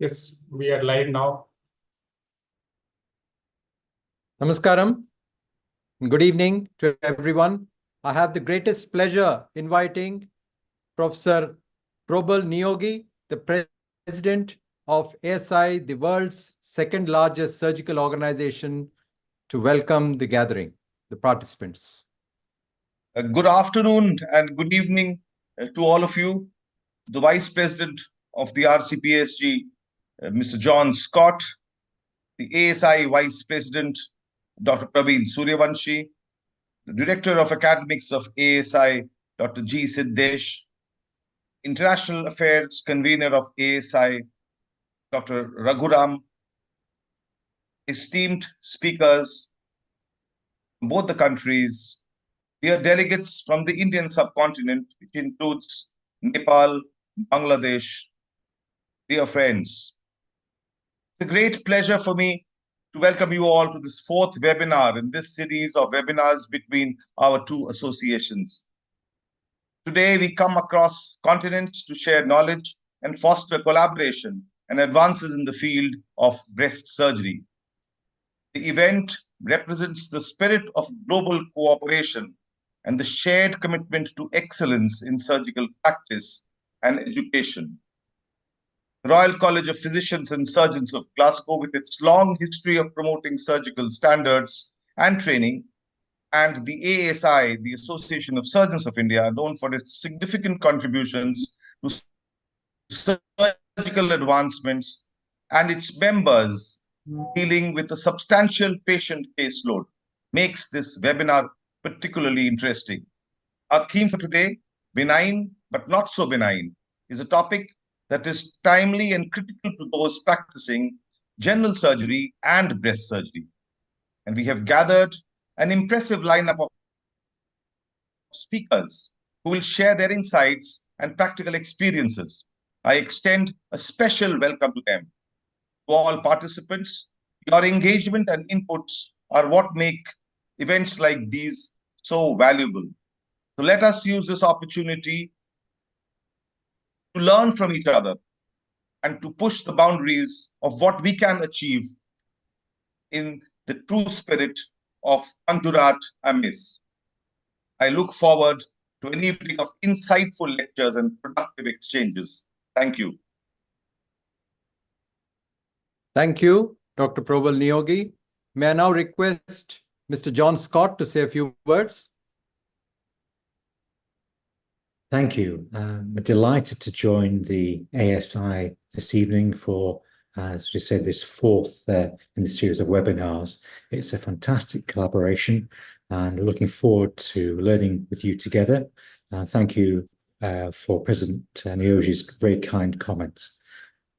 Yes, we are live now. Namaskaram. Good evening to everyone. I have the greatest pleasure inviting Professor Probal Niyogi, the President of ASI, the world's second largest surgical organization, to welcome the gathering, the participants. Good afternoon and good evening to all of you. The Vice President of the RCPSG, Mr. John Scott, the ASI Vice President, Dr. Praveen Suryavanshi, the Director of Academics of ASI, Dr. G. Siddesh, International Affairs Convener of ASI, Dr. Raghuram, esteemed speakers from both the countries, dear delegates from the Indian subcontinent, which includes Nepal, Bangladesh, dear friends. It's a great pleasure for me to welcome you all to this fourth webinar in this series of webinars between our two associations. Today, we come across continents to share knowledge and foster collaboration and advances in the field of breast surgery. The event represents the spirit of global cooperation and the shared commitment to excellence in surgical practice and education. The Royal College of Physicians and Surgeons of Glasgow, with its long history of promoting surgical standards and training, and the ASI, the Association of Surgeons of India, known for its significant contributions to surgical advancements, and its members dealing with a substantial patient caseload, makes this webinar particularly interesting. Our theme for today, benign but not so benign, is a topic that is timely and critical to those practicing general surgery and breast surgery. And we have gathered an impressive lineup of speakers who will share their insights and practical experiences. I extend a special welcome to them. To all participants, your engagement and inputs are what make events like these so valuable. So let us use this opportunity to learn from each other and to push the boundaries of what we can achieve in the true spirit of Conjurat Amis. I look forward to an evening of insightful lectures and productive exchanges. Thank you. Thank you, Dr. Probal Niyogi. May I now request Mr. John Scott to say a few words? Thank you. I'm delighted to join the ASI this evening for, as you said, this fourth in the series of webinars. It's a fantastic collaboration and looking forward to learning with you together. Thank you for President Niyogi's very kind comments.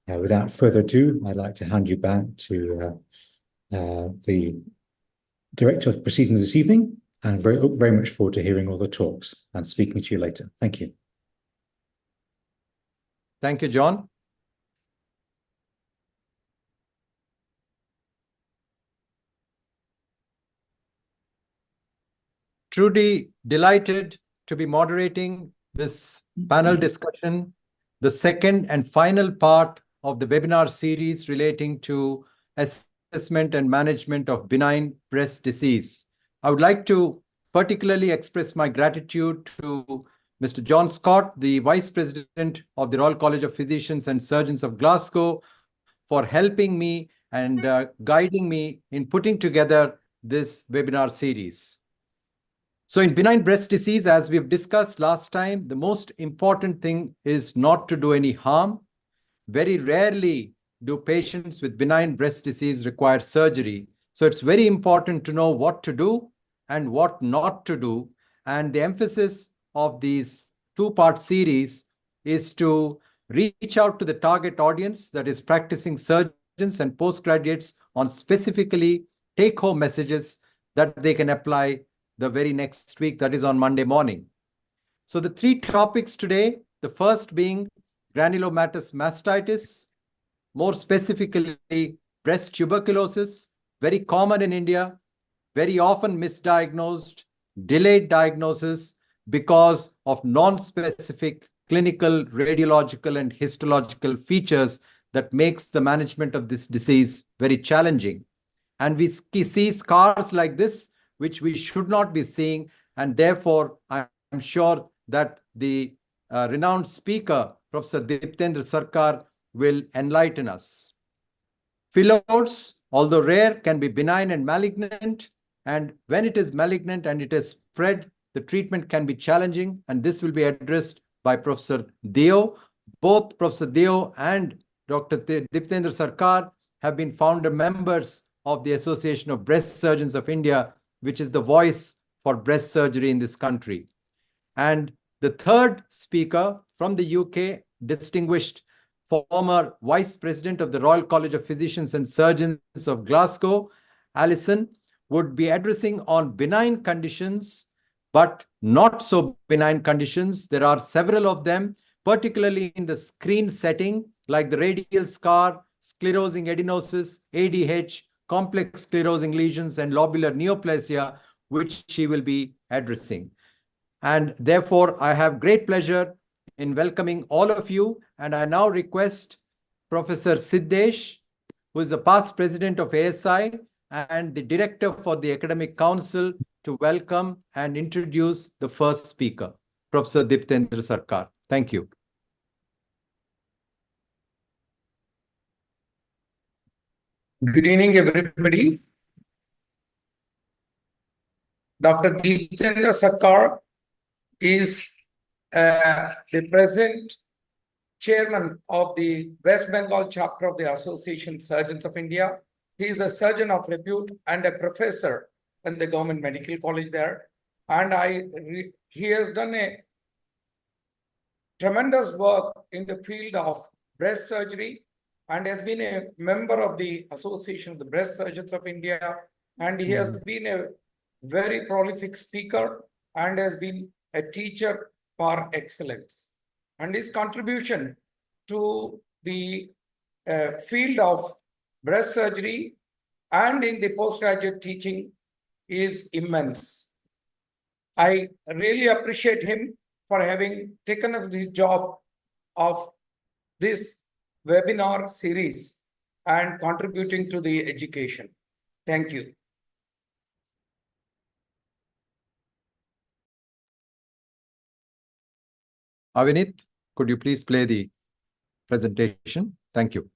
Without further ado, I'd like to hand you back to the Director of Proceedings this evening, and very much forward to hearing all the talks and speaking to you later. Thank you. Thank you, John. Truly delighted to be moderating this panel discussion, the second and final part of the webinar series relating to assessment and management of benign breast disease. I would like to particularly express my gratitude to Mr. John Scott, the Vice President of the Royal College of Physicians and Surgeons of Glasgow, for helping me and guiding me in putting together this webinar series. So in benign breast disease, as we've discussed last time, the most important thing is not to do any harm. Very rarely do patients with benign breast disease require surgery. So it's very important to know what to do and what not to do. And the emphasis of these two-part series is to reach out to the target audience, that is practicing surgeons and postgraduates, on specifically take-home messages that they can apply the very next week, that is on Monday morning. So the three topics today, the first being granulomatous mastitis, more specifically breast tuberculosis, very common in India, very often misdiagnosed, delayed diagnosis because of non-specific clinical, radiological, and histological features that makes the management of this disease very challenging. And we see scars like this, which we should not be seeing. And therefore, I'm sure that the renowned speaker, Professor Diptendra Sarkar, will enlighten us. Phyllodes, although rare, can be benign and malignant. And when it is malignant and it is spread, the treatment can be challenging. And this will be addressed by Professor Deo. Both Professor Deo and Dr. Diptendra Sarkar have been founder members of the Association of Breast Surgeons of India, which is the voice for breast surgery in this country. And the third speaker from the UK, distinguished former Vice President of the Royal College of Physicians and Surgeons of Glasgow, Alison, would be addressing on benign conditions, but not so benign conditions. There are several of them, particularly in the screen setting, like the radial scar, sclerosing adenosis, ADH, complex sclerosing lesions, and lobular neoplasia, which she will be addressing. And therefore, I have great pleasure in welcoming all of you. And I now request Professor Siddesh, who is the past president of ASI and the director for the Academic Council, to welcome and introduce the first speaker, Professor Diptendra Sarkar. Thank you. Good evening, everybody. Dr. Diptendra Sarkar is the present chairman of the West Bengal chapter of the Association of Surgeons of India. He is a surgeon of repute and a professor in the government medical college there. And he has done a tremendous work in the field of breast surgery and has been a member of the Association of the Breast Surgeons of India. And he has been a very prolific speaker and has been a teacher par excellence. And his contribution to the field of breast surgery and in the postgraduate teaching is immense. I really appreciate him for having taken up the job of this webinar series and contributing to the education. Thank you. Avinit, could you please play the presentation? Thank you.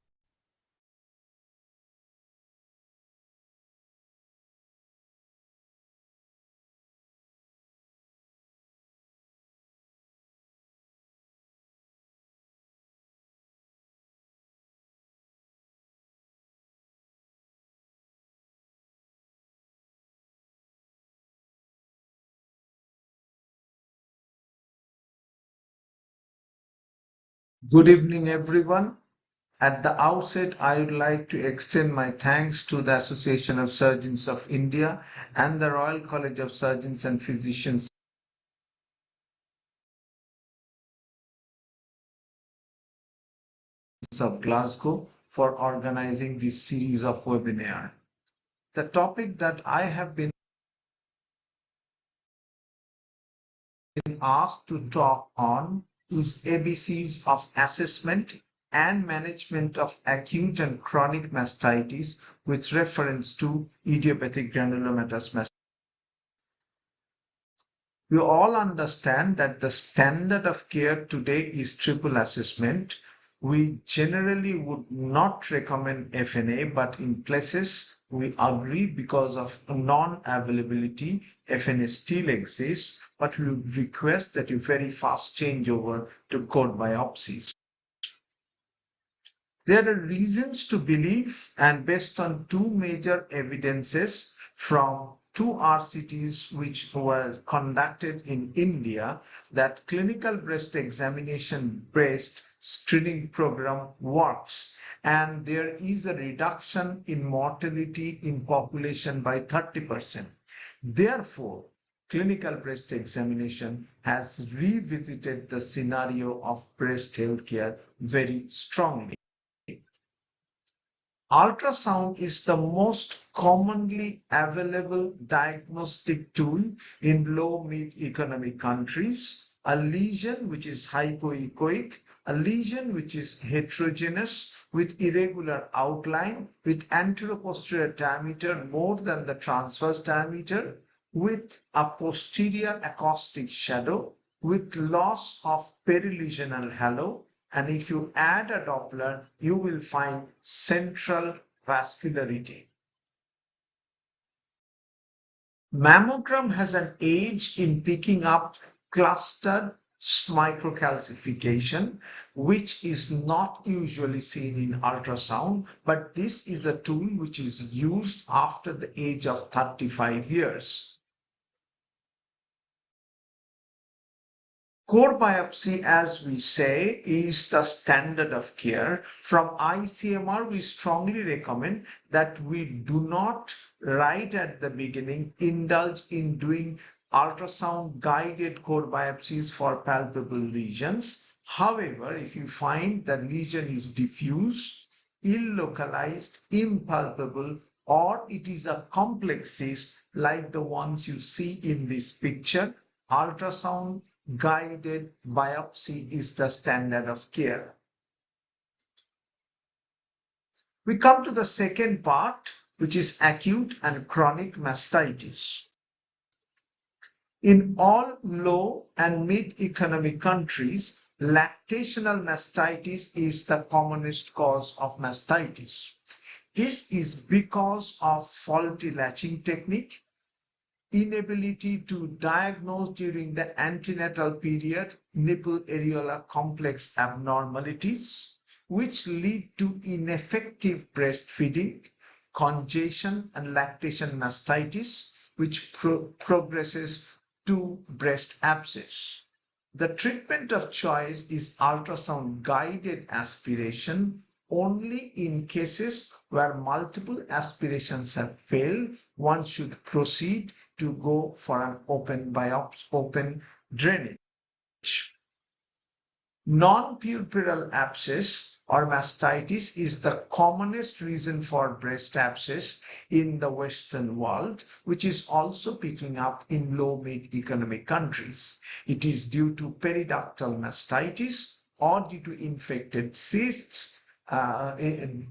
Good evening, everyone. At the outset, I would like to extend my thanks to the Association of Surgeons of India and the Royal College of Surgeons and Physicians of Glasgow for organizing this series of webinars. The topic that I have been asked to talk on is ABCs of assessment and management of acute and chronic mastitis with reference to idiopathic granulomatous mastitis. We all understand that the standard of care today is triple assessment. We generally would not recommend FNA, but in places we agree because of non-availability, FNA still exists, but we would request that you very fast change over to cord biopsies. There are reasons to believe, and based on two major evidences from two RCTs which were conducted in India, that clinical breast examination breast screening program works, and there is a reduction in mortality in population by 30%. Therefore, clinical breast examination has revisited the scenario of breast healthcare very strongly. Ultrasound is the most commonly available diagnostic tool in low-mid economic countries. A lesion which is hypoechoic, a lesion which is heterogeneous, with irregular outline, with anteroposterior diameter more than the transverse diameter, with a posterior acoustic shadow, with loss of perilesional halo, and if you add a Doppler, you will find central vascularity. Mammogram has an edge in picking up clustered microcalcification, which is not usually seen in ultrasound, but this is a tool which is used after the age of 35 years. Core biopsy, as we say, is the standard of care. From ICMR, we strongly recommend that we do not, right at the beginning, indulge in doing ultrasound-guided core biopsies for palpable lesions. However, if you find the lesion is diffuse, ill-localized, impalpable, or it is a complex cyst like the ones you see in this picture, ultrasound guided biopsy is the standard of care. We come to the second part, which is acute and chronic mastitis. In all low and mid-economic countries, lactational mastitis is the commonest cause of mastitis. This is because of faulty latching technique, inability to diagnose during the antenatal period nipple areola complex abnormalities, which lead to ineffective breastfeeding, congestion and lactation mastitis, which progresses to breast abscess. The treatment of choice is ultrasound-guided aspiration only in cases where multiple aspirations have failed. One should proceed to go for an open biopsy, open drainage. Non-puerperal abscess or mastitis is the commonest reason for breast abscess in the Western world, which is also picking up in low-mid economic countries. It is due to periductal mastitis or due to infected cysts,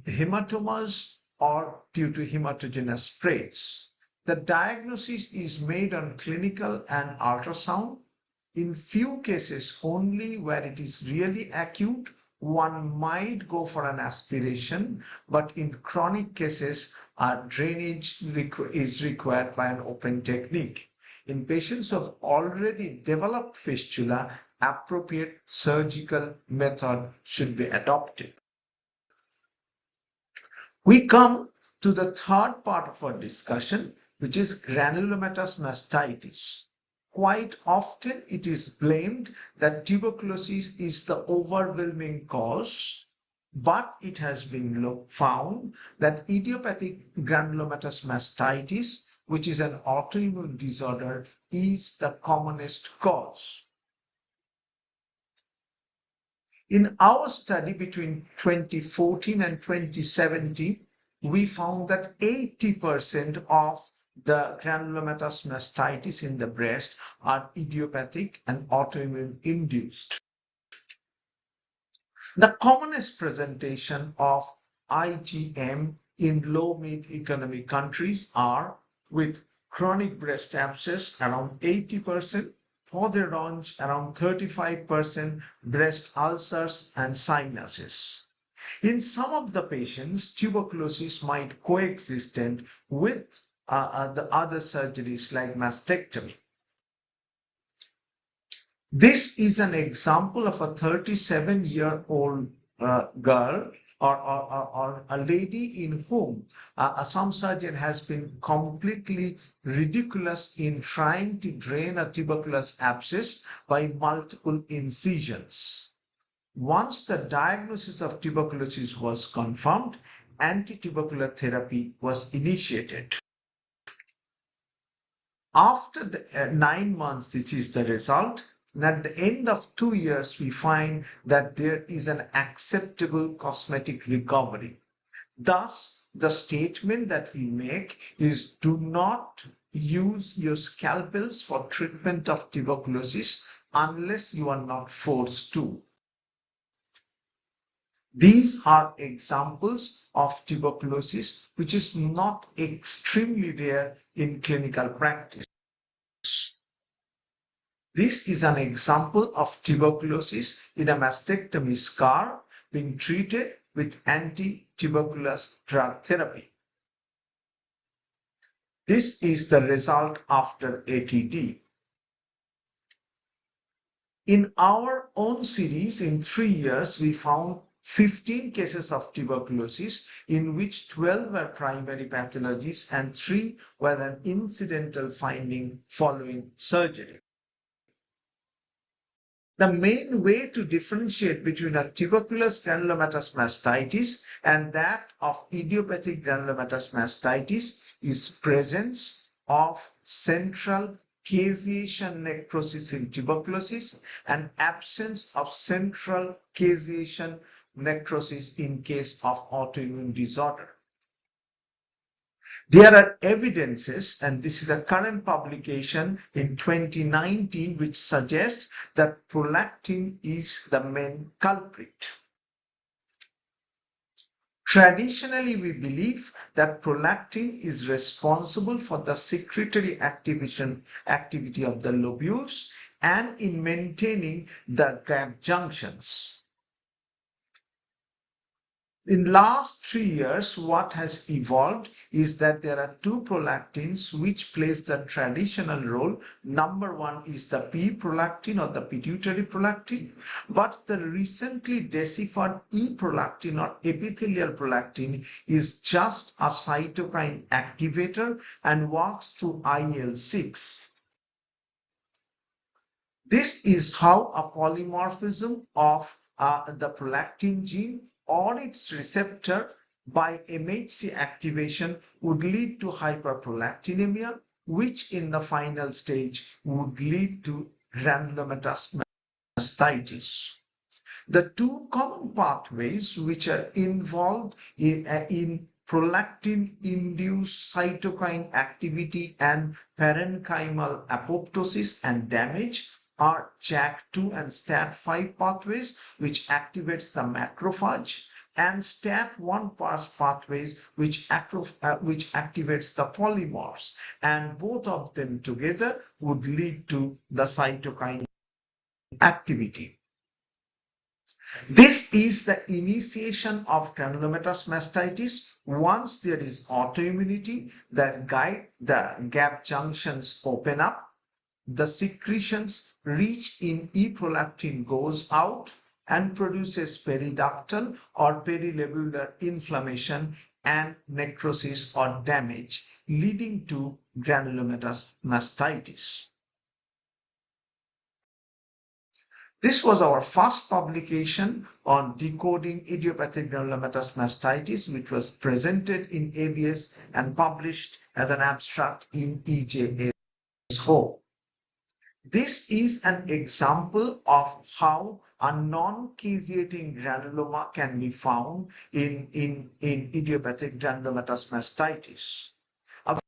hematomas, or due to hematogenous spreads. The diagnosis is made on clinical and ultrasound. In few cases only where it is really acute, one might go for an aspiration, but in chronic cases, a drainage is required by an open technique. In patients who have already developed fistula, appropriate surgical method should be adopted. We come to the third part of our discussion, which is granulomatous mastitis. Quite often it is blamed that tuberculosis is the overwhelming cause, but it has been found that idiopathic granulomatous mastitis, which is an autoimmune disorder, is the commonest cause. In our study between 2014 and 2017, we found that 80% of the granulomatous mastitis in the breast are idiopathic and autoimmune induced. The commonest presentation of IgM in low-mid economic countries are with chronic breast abscess around 80%, Poderrange around 35%, breast ulcers and sinuses. In some of the patients, tuberculosis might coexist with the other surgeries like mastectomy. This is an example of a 37-year-old girl or a lady in whom some surgeon has been completely ridiculous in trying to drain a tuberculous abscess by multiple incisions. Once the diagnosis of tuberculosis was confirmed, anti-tubercular therapy was initiated. After the 9 months, this is the result. And at the end of 2 years, we find that there is an acceptable cosmetic recovery. Thus, the statement that we make is do not use your scalpels for treatment of tuberculosis unless you are not forced to. These are examples of tuberculosis, which is not extremely rare in clinical practice. This is an example of tuberculosis in a mastectomy scar being treated with anti-tuberculous drug therapy. This is the result after ATD. In our own series, in 3 years, we found 15 cases of tuberculosis, in which 12 were primary pathologies and 3 were an incidental finding following surgery. The main way to differentiate between a tuberculous granulomatous mastitis and that of idiopathic granulomatous mastitis is presence of central caseation necrosis in tuberculosis and absence of central caseation necrosis in case of autoimmune disorder. There are evidences, and this is a current publication in 2019, which suggests that prolactin is the main culprit. Traditionally, we believe that prolactin is responsible for the secretory activity of the lobules and in maintaining the gap junctions. In the last 3 years, what has evolved is that there are 2 prolactins which plays the traditional role. Number 1 is the P-prolactin or the pituitary prolactin, but the recently deciphered E-prolactin or epithelial prolactin is just a cytokine activator and works through IL-6. This is how a polymorphism of the prolactin gene or its receptor by MHC activation would lead to hyperprolactinemia, which in the final stage would lead to granulomatous mastitis. The 2 common pathways which are involved in prolactin-induced cytokine activity and parenchymal apoptosis and damage are JAK2 and STAT5 pathways, which activates the macrophage, and STAT1 pathways, which activates the polymorphs, and both of them together would lead to the cytokine activity. This is the initiation of granulomatous mastitis. Once there is autoimmunity, the gap junctions open up, the secretions reach in E-prolactin goes out and produces periductal or perilobular inflammation and necrosis or damage, leading to granulomatous mastitis. This was our first publication on decoding idiopathic granulomatous mastitis, which was presented in ABS and published as an abstract in EJSO. This is an example of how a non-caseating granuloma can be found in idiopathic granulomatous mastitis. A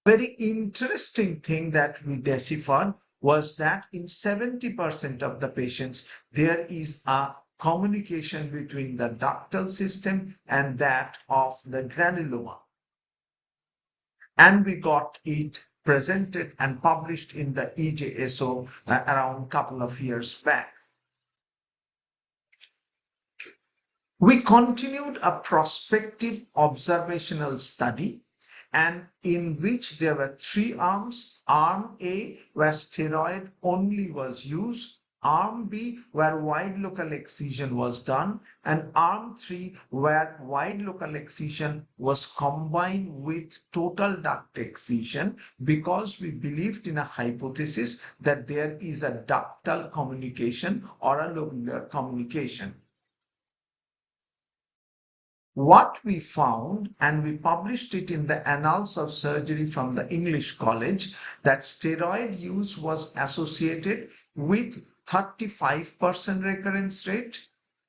very interesting thing that we deciphered was that in 70% of the patients, there is a communication between the ductal system and that of the granuloma. And we got it presented and published in the EJSO around a couple of years back. We continued a prospective observational study, and in which there were 3 arms. Arm A, where steroid only was used, Arm B, where wide local excision was done, and Arm 3, where wide local excision was combined with total duct excision, because we believed in a hypothesis that there is a ductal communication or a lobular communication. What we found, and we published it in the Annals of Surgery from the English College, that steroid use was associated with 35% recurrence rate,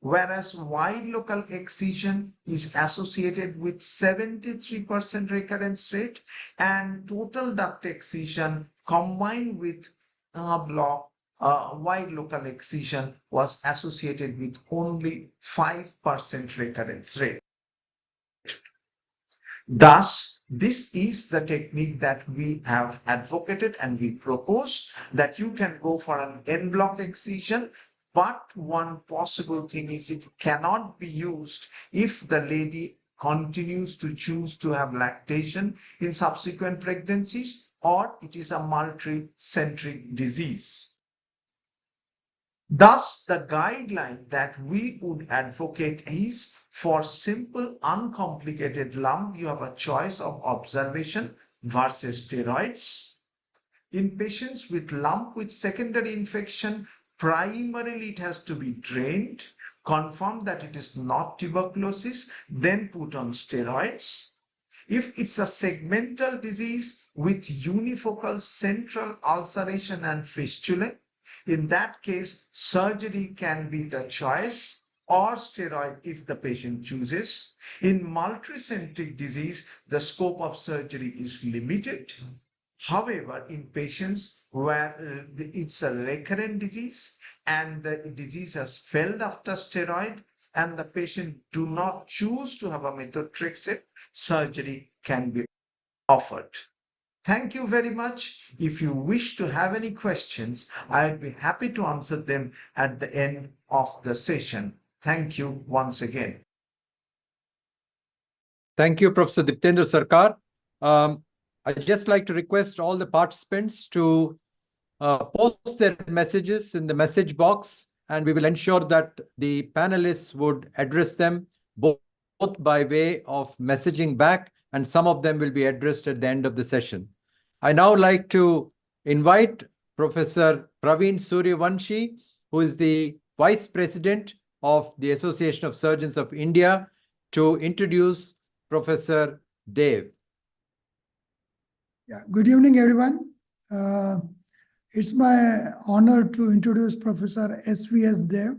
whereas wide local excision is associated with 73% recurrence rate, and total duct excision combined with block wide local excision was associated with only 5% recurrence rate. Thus, this is the technique that we have advocated and we propose, that you can go for an en bloc excision, but one possible thing is it cannot be used if the lady continues to choose to have lactation in subsequent pregnancies, or it is a multicentric disease. Thus, the guideline that we would advocate is, for simple, uncomplicated lump, you have a choice of observation versus steroids. In patients with lump with secondary infection, primarily it has to be drained, confirm that it is not tuberculosis, then put on steroids. If it's a segmental disease with unifocal central ulceration and fistula, in that case, surgery can be the choice, or steroid if the patient chooses. In multicentric disease, the scope of surgery is limited. However, in patients where it's a recurrent disease and the disease has failed after steroid and the patient do not choose to have a methotrexate, surgery can be offered. Thank you very much. If you wish to have any questions, I'll be happy to answer them at the end of the session. Thank you once again. Thank you, Professor Diptendra Sarkar. I'd just like to request all the participants to post their messages in the message box, and we will ensure that the panelists would address them both by way of messaging back, and some of them will be addressed at the end of the session. I now like to invite Professor Praveen Suryavanshi, who is the Vice President of the Association of Surgeons of India, to introduce Professor Dev. Yeah, good evening, everyone. It's my honor to introduce Professor SVS Dev.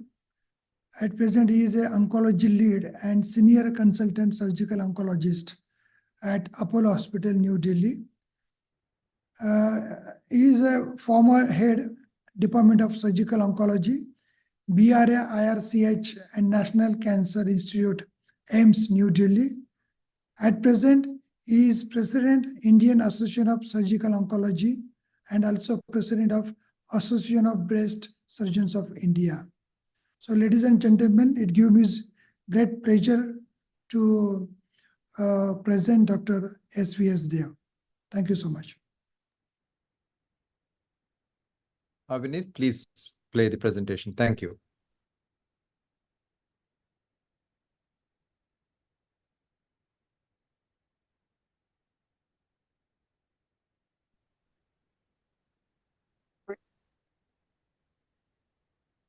At present, he is an oncology lead and senior consultant surgical oncologist at Apollo Hospital, New Delhi. He is a former head Department of Surgical Oncology, BRA IRCH and National Cancer Institute, AIMS, New Delhi. At present, he is President, Indian Association of Surgical Oncology, and also President of Association of Breast Surgeons of India. So, ladies and gentlemen, it gives me great pleasure to present Dr. SVS Dev. Thank you so much. Vinit, please play the presentation. Thank you.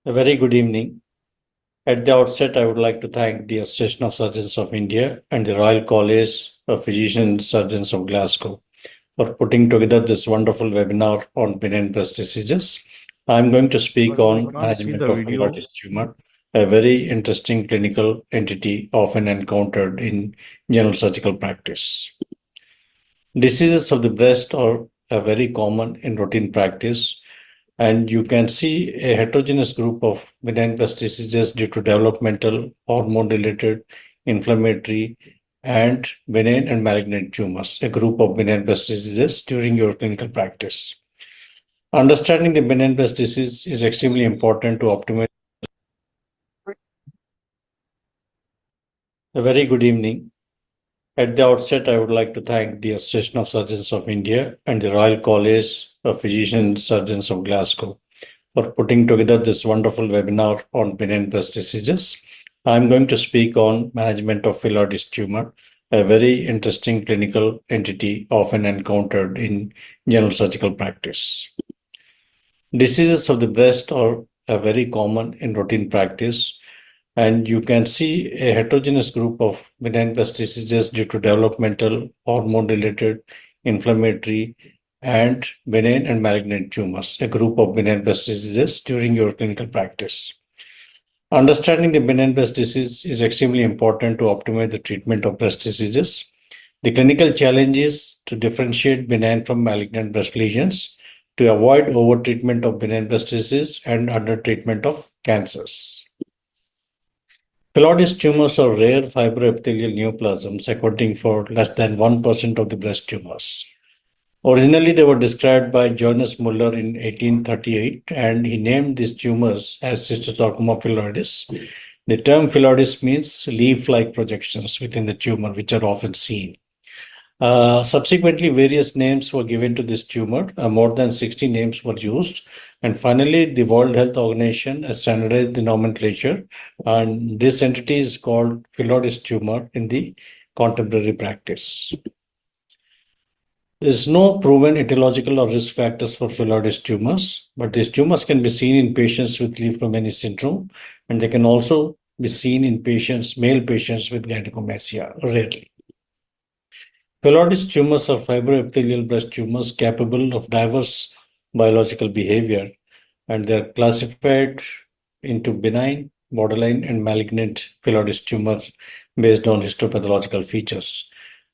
A very good evening. At the outset, I would like to thank the Association of Surgeons of India and the Royal College of Physicians and Surgeons of Glasgow for putting together this wonderful webinar on benign breast diseases. I'm going to speak on management of Phyllodes tumor, a very interesting clinical entity often encountered in general surgical practice. Diseases of the breast are very common in routine practice, and you can see a heterogeneous group of benign breast diseases due to developmental, hormone-related, inflammatory, and benign and malignant tumors, a group of benign breast diseases during your clinical practice. Understanding the benign breast disease is extremely important to optimize. A very good evening. At the outset, I would like to thank the Association of Surgeons of India and the Royal College of Physicians and Surgeons of Glasgow for putting together this wonderful webinar on benign breast diseases. I'm going to speak on management of Phyllodes tumor, a very interesting clinical entity often encountered in general surgical practice. Diseases of the breast are very common in routine practice, and you can see a heterogeneous group of benign breast diseases due to developmental, hormone-related, inflammatory, and benign and malignant tumors, a group of benign breast diseases during your clinical practice. Understanding the benign breast disease is extremely important to optimize the treatment of breast diseases. The clinical challenge is to differentiate benign from malignant breast lesions. to avoid overtreatment of benign breast disease and undertreatment of cancers. Phyllodes tumors are rare fibroepithelial neoplasms accounting for less than 1% of the breast tumors. Originally, they were described by Johannes Muller in 1838, and he named these tumors as Cystosarcoma phyllodes. The term phyllodes means leaf-like projections within the tumor, which are often seen. Subsequently, various names were given to this tumor. More than 60 names were used. And finally, the World Health Organization has standardized the nomenclature. And this entity is called Phyllodes tumor in the contemporary practice. There is no proven etiological or risk factors for Phyllodes tumors, but these tumors can be seen in patients with Leaf-Romani syndrome, and they can also be seen in patients, male patients with gynecomastia, rarely. Phyllodes tumors are fibroepithelial breast tumors capable of diverse biological behavior, and they are classified into benign, borderline, and malignant Phyllodes tumors based on histopathological features.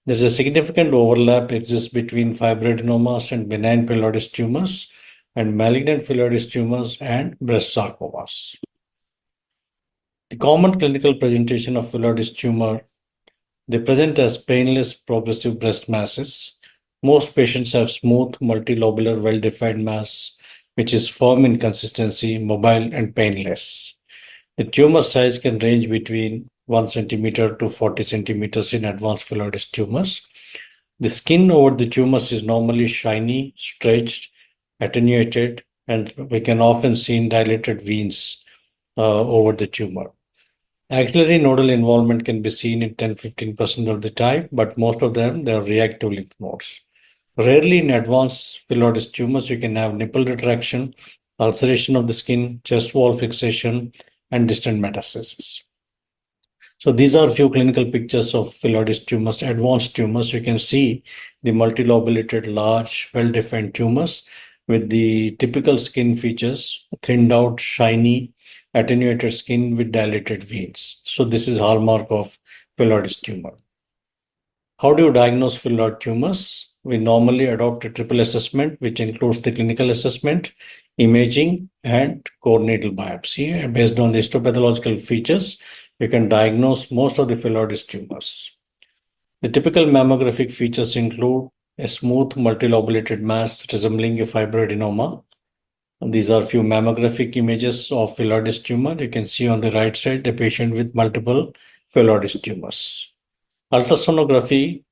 There's a significant overlap exists between fibroadenomas and benign Phyllodes tumors and malignant Phyllodes tumors and breast sarcomas. The common clinical presentation of Phyllodes tumor, they present as painless progressive breast masses. Most patients have smooth, multilobular, well-defined mass, which is firm in consistency, mobile, and painless. The tumor size can range between 1 centimeter to 40 centimeters in advanced Phyllodes tumors. The skin over the tumors is normally shiny, stretched, attenuated, and we can often see dilated veins over the tumor. Axillary nodal involvement can be seen in 10-15% of the time, but most of them, they are reactive lymph nodes. Rarely in advanced Phyllodes tumors, you can have nipple retraction, ulceration of the skin, chest wall fixation, and distant metastasis. So these are a few clinical pictures of Phyllodes tumors, advanced tumors. You can see the multilobulated, large, well-defined tumors with the typical skin features, thinned out, shiny, attenuated skin with dilated veins. So this is hallmark of Phyllodes tumor. How do you diagnose Phyllodes tumors? We normally adopt a triple assessment, which includes the clinical assessment, imaging, and core needle biopsy. And based on the histopathological features, you can diagnose most of the Phyllodes tumors. The typical mammographic features include a smooth multilobulated mass resembling a fibroadenoma. These are few mammographic images of Phyllodes tumor. You can see on the right side a patient with multiple Phyllodes tumors. Ultrasonography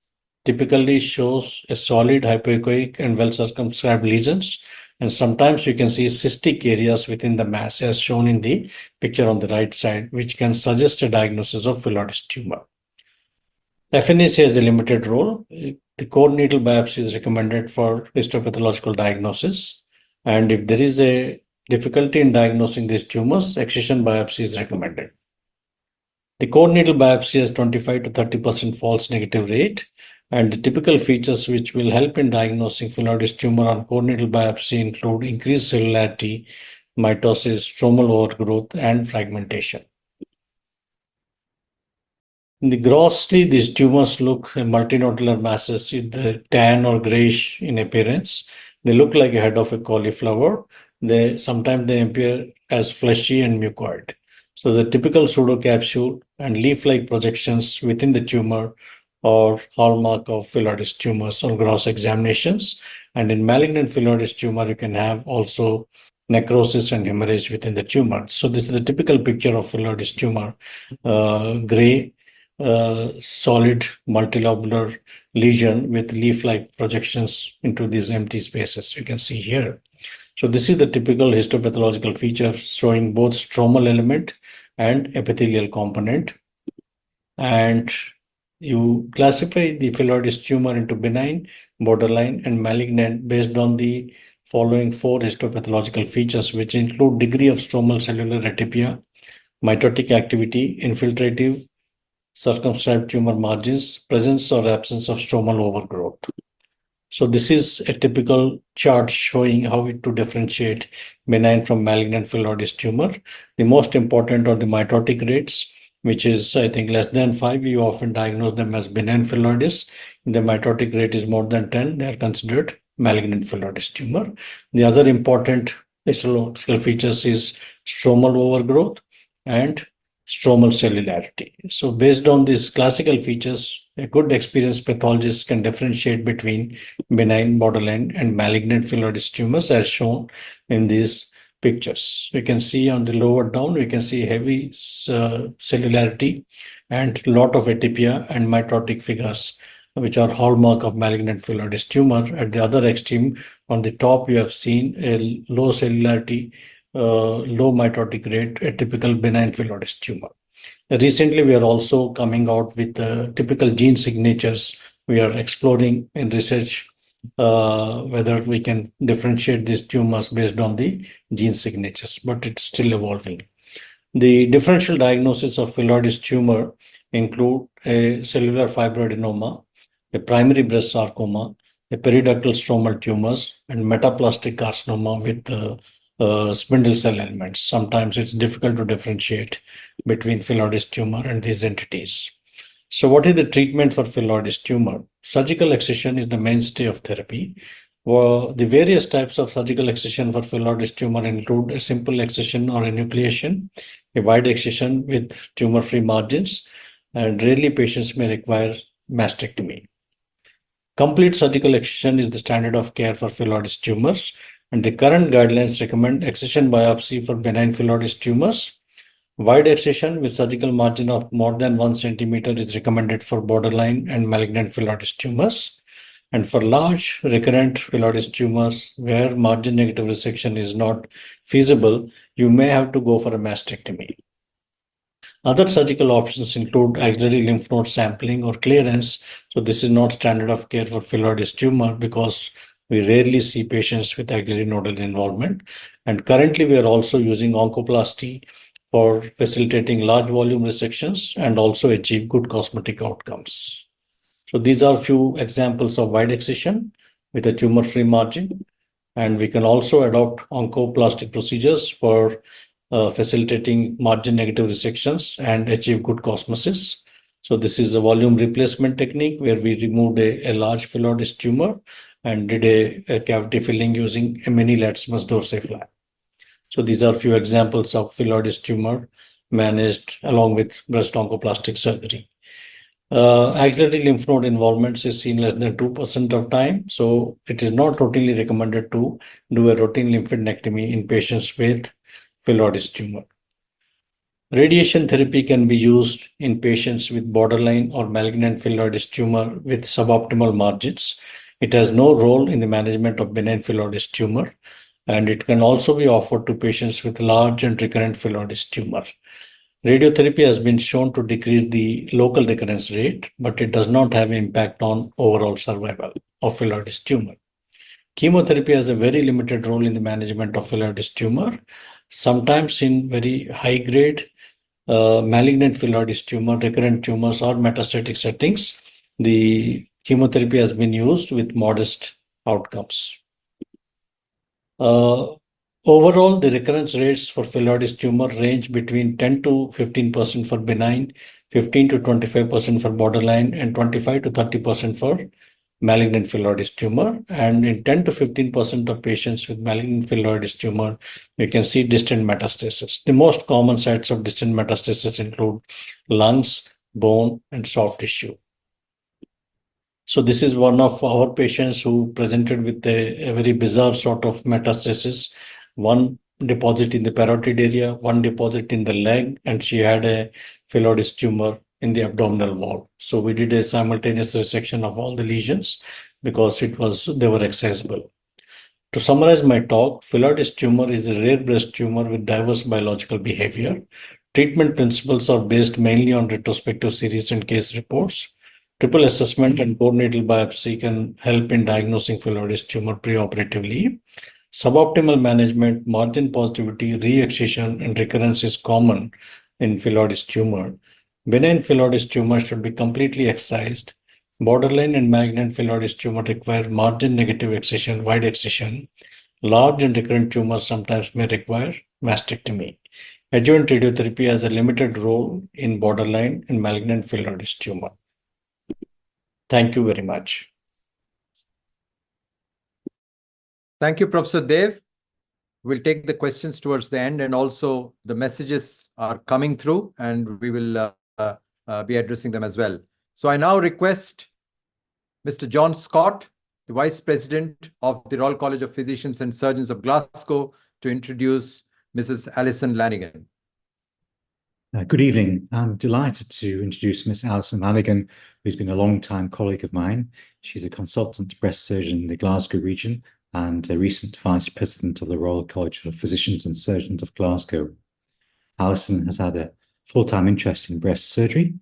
typically shows a solid hypoechoic and well-circumscribed lesions, and sometimes you can see cystic areas within the mass as shown in the picture on the right side, which can suggest a diagnosis of Phyllodes tumor. FNAC has a limited role. The core needle biopsy is recommended for histopathological diagnosis, and if there is a difficulty in diagnosing these tumors, excision biopsy is recommended. The core needle biopsy has 25 to 30% false negative rate, and the typical features which will help in diagnosing Phyllodes tumor on core needle biopsy include increased cellularity, mitosis, stromal overgrowth, and fragmentation. Grossly, these tumors look multinodular masses with the tan or grayish in appearance. They look like a head of a cauliflower. Sometimes they appear as fleshy and mucoid. So the typical pseudocapsule and leaf-like projections within the tumor are hallmark of Phyllodes tumors on gross examinations. And in malignant Phyllodes tumor, you can have also necrosis and hemorrhage within the tumor. So this is the typical picture of Phyllodes tumor, gray, solid multilobular lesion with leaf-like projections into these empty spaces you can see here. So this is the typical histopathological feature showing both stromal element and epithelial component. And you classify the Phyllodes tumor into benign, borderline, and malignant based on the following 4 histopathological features, which include degree of stromal cellular atypia, mitotic activity, infiltrative, circumscribed tumor margins, presence or absence of stromal overgrowth. So this is a typical chart showing how to differentiate benign from malignant Phyllodes tumor. The most important are the mitotic rates, which is, I think, less than 5. You often diagnose them as benign Phyllodes. If the mitotic rate is more than 10, they are considered malignant Phyllodes tumor. The other important histological features is stromal overgrowth and stromal cellularity. So based on these classical features, a good experienced pathologist can differentiate between benign, borderline, and malignant Phyllodes tumors as shown in these pictures. You can see on the lower down, we can see heavy cellularity and lot of atypia and mitotic figures, which are hallmark of malignant Phyllodes tumor. At the other extreme, on the top, you have seen a low cellularity, low mitotic rate, a typical benign Phyllodes tumor. Recently, we are also coming out with typical gene signatures. We are exploring in research whether we can differentiate these tumors based on the gene signatures, but it's still evolving. The differential diagnosis of Phyllodes tumor include a cellular fibroadenoma, a primary breast sarcoma, a periductal stromal tumors, and metaplastic carcinoma with spindle cell elements. Sometimes it's difficult to differentiate between Phyllodes tumor and these entities. So what is the treatment for Phyllodes tumor? Surgical excision is the mainstay of therapy. Well, the various types of surgical excision for Phyllodes tumor include a simple excision or enucleation, a wide excision with tumor-free margins, and rarely patients may require mastectomy. Complete surgical excision is the standard of care for Phyllodes tumors, and the current guidelines recommend excision biopsy for benign Phyllodes tumors. Wide excision with surgical margin of more than 1 centimeter is recommended for borderline and malignant Phyllodes tumors. And for large recurrent Phyllodes tumors where margin negative resection is not feasible, you may have to go for a mastectomy. Other surgical options include axillary lymph node sampling or clearance. So this is not standard of care for Phyllodes tumor because we rarely see patients with axillary nodal involvement. And currently we are also using oncoplasty for facilitating large volume resections and also achieve good cosmetic outcomes. So these are few examples of wide excision with a tumor-free margin. And we can also adopt oncoplastic procedures for facilitating margin negative resections and achieve good cosmesis. So this is a volume replacement technique where we removed a large Phyllodes tumor and did a cavity filling using a mini latissimus dorsi flap. So these are few examples of Phyllodes tumor managed along with breast oncoplastic surgery. Axillary lymph node involvement is seen less than 2% of time. So it is not routinely recommended to do a routine lymphadenectomy in patients with Phyllodes tumor. Radiation therapy can be used in patients with borderline or malignant Phyllodes tumor with suboptimal margins. It has no role in the management of benign Phyllodes tumor, and it can also be offered to patients with large and recurrent Phyllodes tumor. Radiotherapy has been shown to decrease the local recurrence rate, but it does not have impact on overall survival of Phyllodes tumor. Chemotherapy has a very limited role in the management of Phyllodes tumor. Sometimes in very high grade malignant Phyllodes tumor, recurrent tumors or metastatic settings, the chemotherapy has been used with modest outcomes. Overall, the recurrence rates for Phyllodes tumor range between 10 to 15% for benign, 15 to 25% for borderline, and 25 to 30% for malignant Phyllodes tumor. And in 10 to 15% of patients with malignant Phyllodes tumor, you can see distant metastasis. The most common sites of distant metastasis include lungs, bone, and soft tissue. So this is one of our patients who presented with a very bizarre sort of metastasis. One deposit in the parotid area, one deposit in the leg, and she had a Phyllodes tumor in the abdominal wall. So we did a simultaneous resection of all the lesions because they were accessible. To summarize my talk, Phyllodes tumor is a rare breast tumor with diverse biological behavior. Treatment principles are based mainly on retrospective series and case reports. Triple assessment and core needle biopsy can help in diagnosing Phyllodes tumor preoperatively. Suboptimal management, margin positivity, re-excision, and recurrence is common in Phyllodes tumor. Benign Phyllodes tumor should be completely excised. Borderline and malignant Phyllodes tumor require margin negative excision, wide excision. Large and recurrent tumors sometimes may require mastectomy. Adjuvant radiotherapy has a limited role in borderline and malignant Phyllodes tumor. Thank you very much. Thank you, Professor Dev. We'll take the questions towards the end, and also the messages are coming through, and we will be addressing them as well. So I now request Mr. John Scott, the Vice President of the Royal College of Physicians and Surgeons of Glasgow, to introduce Mrs. Alison Lanigan. Good evening. I'm delighted to introduce Miss Alison Lanigan, who's been a long-time colleague of mine. She's a consultant breast surgeon in the Glasgow region and a recent Vice President of the Royal College of Physicians and Surgeons of Glasgow. Alison has had a full-time interest in breast surgery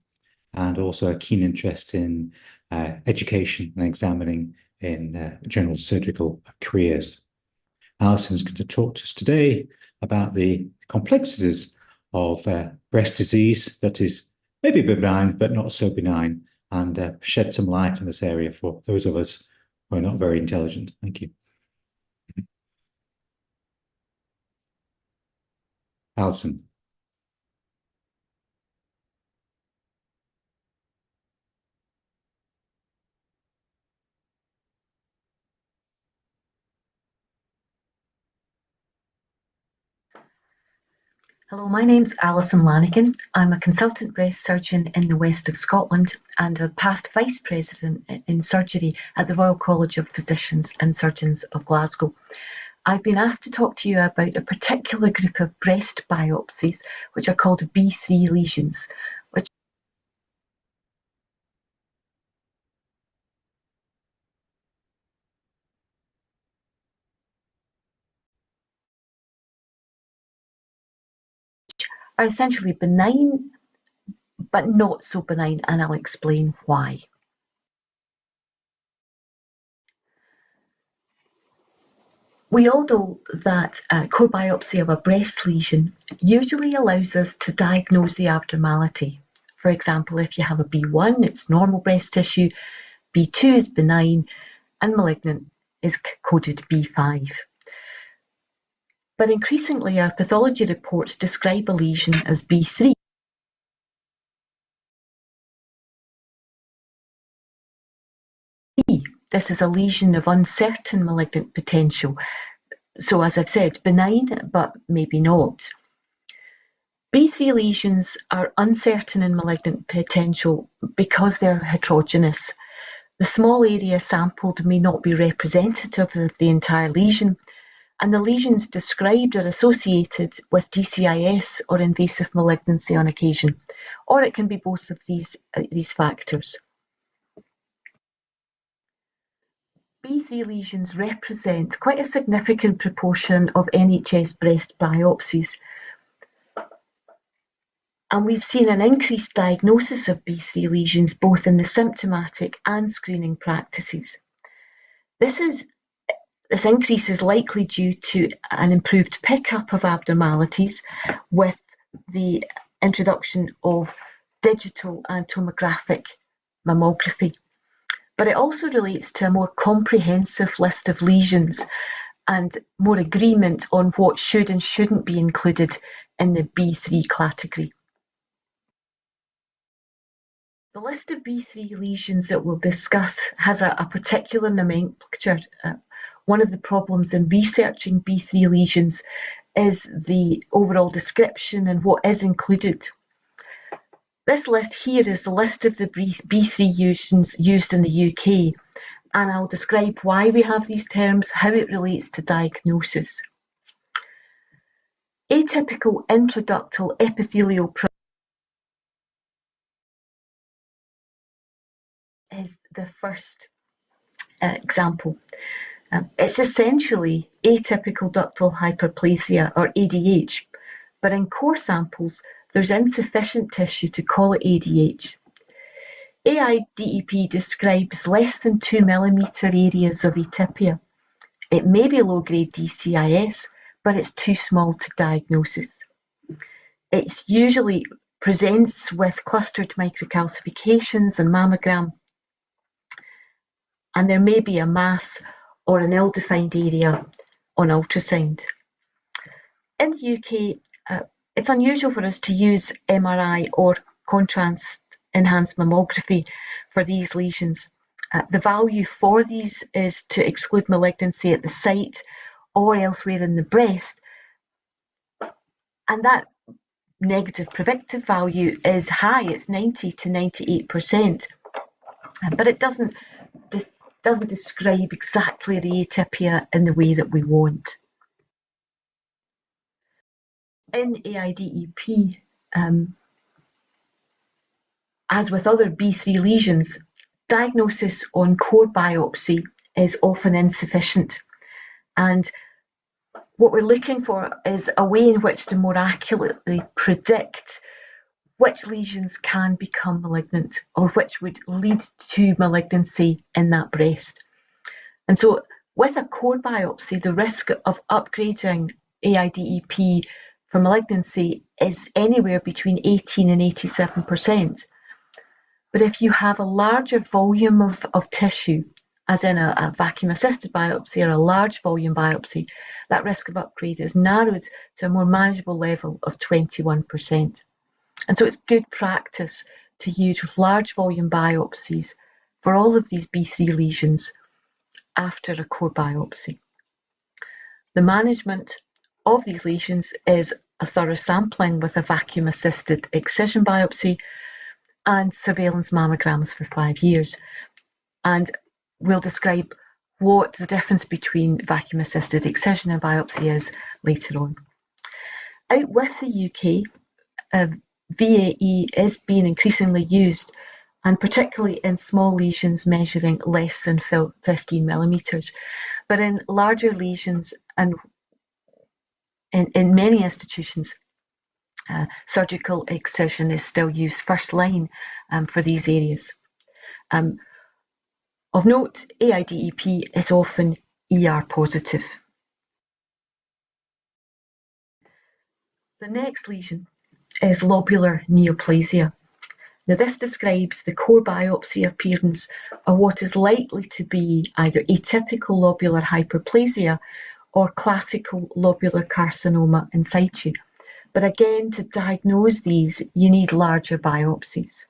and also a keen interest in education and examining in general surgical careers. Alison is going to talk to us today about the complexities of breast disease that is maybe benign, but not so benign, and shed some light on this area for those of us who are not very intelligent. Thank you. Alison. Hello, my name's Alison Lanigan. I'm a consultant breast surgeon in the west of Scotland and a past Vice President in surgery at the Royal College of Physicians and Surgeons of Glasgow. I've been asked to talk to you about a particular group of breast biopsies, which are called B3 lesions, which are essentially benign, but not so benign, and I'll explain why. We all know that a core biopsy of a breast lesion usually allows us to diagnose the abnormality. For example, if you have a B1, it's normal breast tissue, B2 is benign, and malignant is coded B5. But increasingly, our pathology reports describe a lesion as B3. This is a lesion of uncertain malignant potential. So as I've said, benign, but maybe not. B3 lesions are uncertain in malignant potential because they're heterogeneous. The small area sampled may not be representative of the entire lesion, and the lesions described are associated with DCIS or invasive malignancy on occasion, or it can be both of these factors. B3 lesions represent quite a significant proportion of NHS breast biopsies, and we've seen an increased diagnosis of B3 lesions both in the symptomatic and screening practices. This increase is likely due to an improved pickup of abnormalities with the introduction of digital and tomographic mammography. But it also relates to a more comprehensive list of lesions and more agreement on what should and shouldn't be included in the B3 category. The list of B3 lesions that we'll discuss has a particular nomenclature. One of the problems in researching B3 lesions is the overall description and what is included. This list here is the list of the B3 lesions used in the UK, and I'll describe why we have these terms, how it relates to diagnosis. Atypical intraductal epithelial is the first example. It's essentially atypical ductal hyperplasia, or ADH, but in core samples there's insufficient tissue to call it ADH. AIDEP describes less than 2 millimetre areas of atypia. It may be low-grade DCIS, but it's too small to diagnosis. It usually presents with clustered microcalcifications and mammogram, and there may be a mass or an ill-defined area on ultrasound. In the UK, it's unusual for us to use MRI or contrast enhanced mammography for these lesions, The value for these is to exclude malignancy at the site or elsewhere in the breast, and that negative predictive value is high. It's 90 to 98%, but it doesn't describe exactly the atypia in the way that we want. In AIDEP, as with other B3 lesions, diagnosis on core biopsy is often insufficient, and what we're looking for is a way in which to more accurately predict which lesions can become malignant or which would lead to malignancy in that breast. And so with a core biopsy, the risk of upgrading AIDEP for malignancy is anywhere between 18 and 87%. But if you have a larger volume of tissue, as in a vacuum-assisted biopsy or a large volume biopsy, that risk of upgrade is narrowed to a more manageable level of 21%. And so it's good practice to use large volume biopsies for all of these B3 lesions after a core biopsy. The management of these lesions is a thorough sampling with a vacuum-assisted excision biopsy and surveillance mammograms for 5 years. And we'll describe what the difference between vacuum-assisted excision and biopsy is later on. Out with the UK, VAE is being increasingly used, and particularly in small lesions measuring less than 15 millimetres. But in larger lesions and in many institutions, surgical excision is still used first line for these areas. Of note, AIDEP is often ER positive. The next lesion is lobular neoplasia. Now, this describes the core biopsy appearance of what is likely to be either atypical lobular hyperplasia or classical lobular carcinoma in situ. But again, to diagnose these, you need larger biopsies.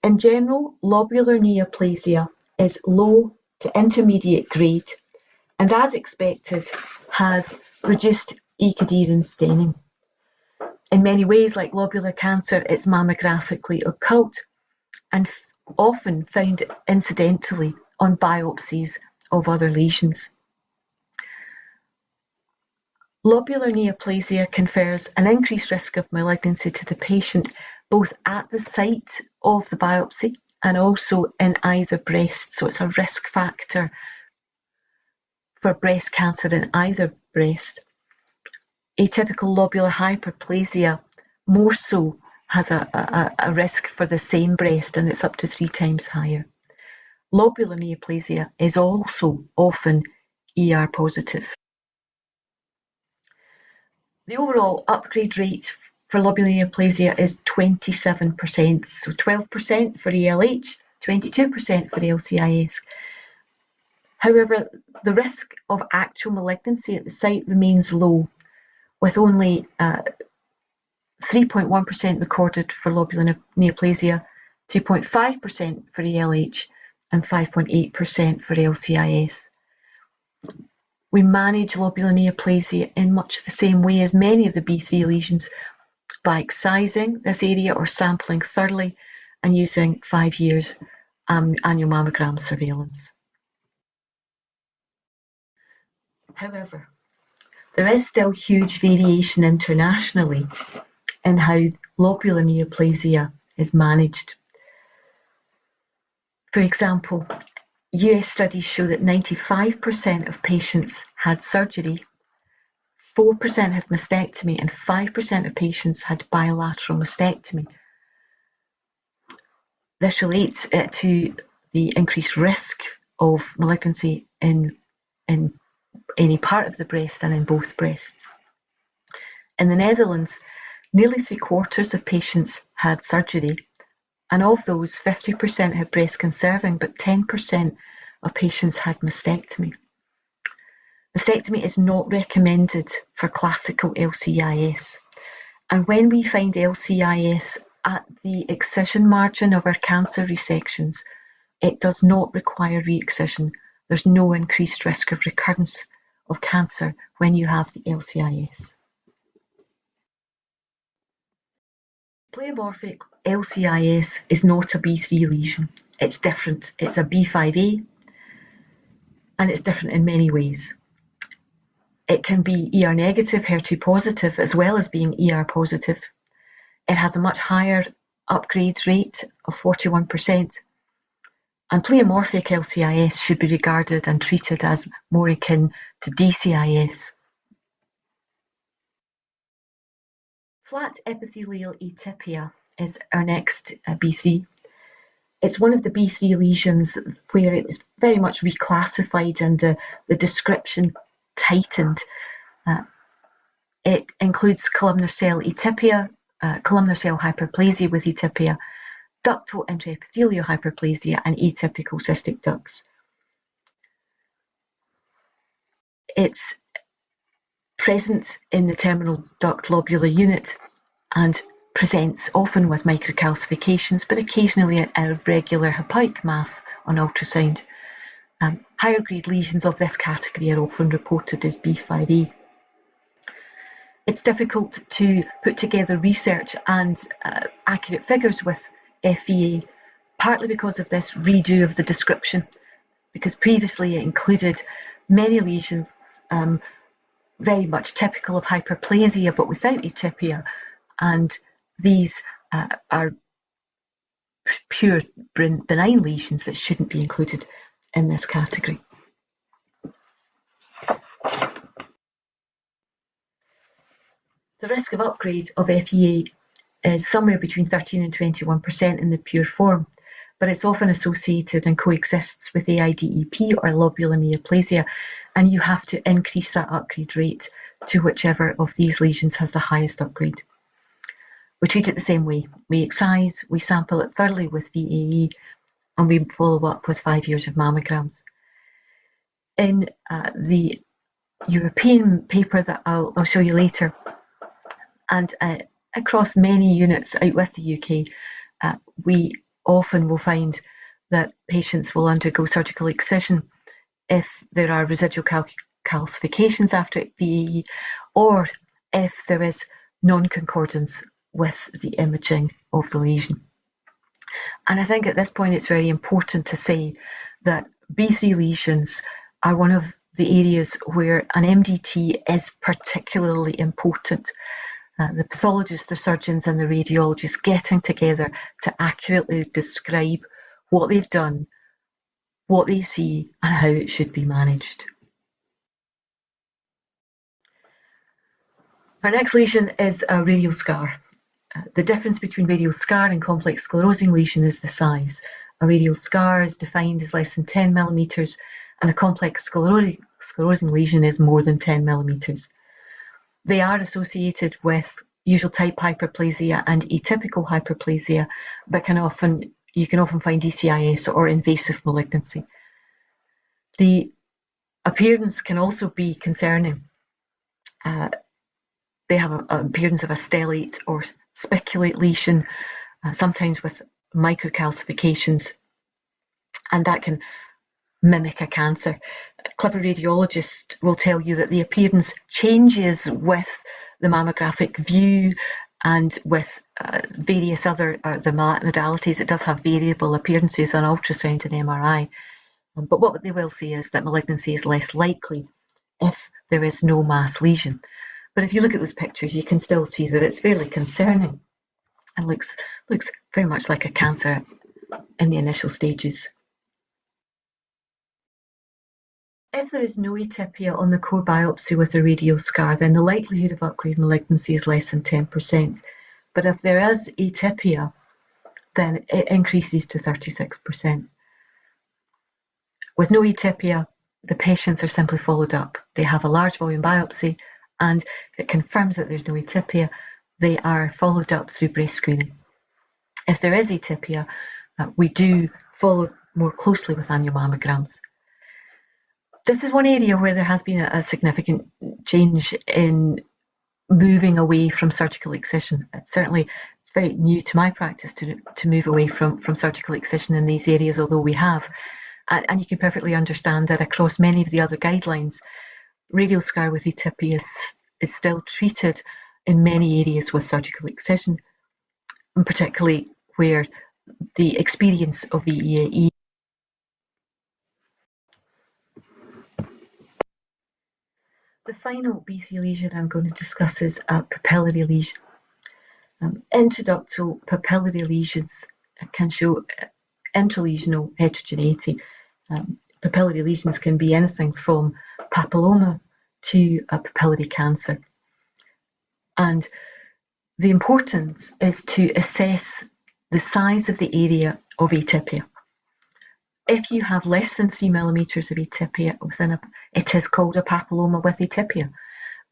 In general, lobular neoplasia is low to intermediate grade and, as expected, has reduced ecadherin staining. In many ways, like lobular cancer, it's mammographically occult and often found incidentally on biopsies of other lesions. Lobular neoplasia confers an increased risk of malignancy to the patient, both at the site of the biopsy and also in either breast. So it's a risk factor for breast cancer in either breast. Atypical lobular hyperplasia more so has a risk for the same breast, and it's up to 3 times higher. Lobular neoplasia is also often ER positive. The overall upgrade rate for lobular neoplasia is 27%, so 12% for ELH, 22% for LCIS. However, the risk of actual malignancy at the site remains low, with only 3.1% recorded for lobular neoplasia, 2.5% for ELH, and 5.8% for LCIS. We manage lobular neoplasia in much the same way as many of the B3 lesions, by excising this area or sampling thoroughly and using 5 years annual mammogram surveillance. However, there is still huge variation internationally in how lobular neoplasia is managed. For example, US studies show that 95% of patients had surgery, 4% had mastectomy, and 5% of patients had bilateral mastectomy. This relates to the increased risk of malignancy in any part of the breast and in both breasts. In the Netherlands, nearly 3/4 of patients had surgery, and of those, 50% had breast conserving, but 10% of patients had mastectomy. Mastectomy is not recommended for classical LCIS, and when we find LCIS at the excision margin of our cancer resections, It does not require re-excision. There's no increased risk of recurrence of cancer when you have the LCIS. Pleomorphic LCIS is not a B3 lesion. It's different. It's a B5A, and it's different in many ways. It can be ER negative, HER2 positive, as well as being ER positive. It has a much higher upgrade rate of 41%. And pleomorphic LCIS should be regarded and treated as more akin to DCIS. Flat epithelial atypia is our next B3. It's one of the B3 lesions where it was very much reclassified and the description tightened. It includes columnar cell atypia, columnar cell hyperplasia with atypia, ductal intraepithelial hyperplasia, and atypical cystic ducts. It's present in the terminal duct lobular unit and presents often with microcalcifications, but occasionally an irregular hepatic mass on ultrasound. Higher grade lesions of this category are often reported as B5A. It's difficult to put together research and accurate figures with FEA, partly because of this redo of the description, because previously it included many lesions very much typical of hyperplasia but without atypia, and these are pure benign lesions that shouldn't be included in this category. The risk of upgrade of FEA is somewhere between 13 and 21% in the pure form, but it's often associated and coexists with AIDEP or lobular neoplasia, and you have to increase that upgrade rate to whichever of these lesions has the highest upgrade. We treat it the same way. We excise, we sample it thoroughly with VAE, and we follow up with 5 years of mammograms. In the European paper that I'll show you later, and across many units out with the UK, we often will find that patients will undergo surgical excision if there are residual calcifications after VAE, or if there is non-concordance with the imaging of the lesion. And I think at this point it's very important to say that B3 lesions are one of the areas where an MDT is particularly important. The pathologists, the surgeons and the radiologists getting together to accurately describe what they've done, what they see and how it should be managed. Our next lesion is a radial scar. The difference between radial scar and complex sclerosing lesion is the size. A radial scar is defined as less than 10 millimeters, and a complex sclerosing lesion is more than 10 millimeters. They are associated with usual type hyperplasia and atypical hyperplasia, but you can often find DCIS or invasive malignancy. The appearance can also be concerning. They have an appearance of a stellate or spiculate lesion, sometimes with microcalcifications, and that can mimic a cancer. Clever radiologists will tell you that the appearance changes with the mammographic view and with various other the modalities. It does have variable appearances on ultrasound and MRI. But what they will say is that malignancy is less likely if there is no mass lesion. But if you look at those pictures, you can still see that it's fairly concerning and looks very much like a cancer in the initial stages. If there is no atypia on the core biopsy with a radial scar, then the likelihood of upgrade malignancy is less than 10%. But if there is atypia, then it increases to 36%. With no atypia, the patients are simply followed up. They have a large volume biopsy, and if it confirms that there's no atypia, they are followed up through breast screening. If there is atypia, we do follow more closely with annual mammograms. This is one area where there has been a significant change in moving away from surgical excision. Certainly It's very new to my practice to move away from surgical excision in these areas, although we have. And you can perfectly understand that across many of the other guidelines, radial scar with atypia is still treated in many areas with surgical excision, and particularly where the experience of VEAE. The final B3 lesion I'm going to discuss is a papillary lesion. Intraductal papillary lesions can show intralesional heterogeneity. Papillary lesions can be anything from papilloma to a papillary cancer. And the importance is to assess the size of the area of atypia. If you have less than 3 millimeters of atypia within it is called a papilloma with atypia.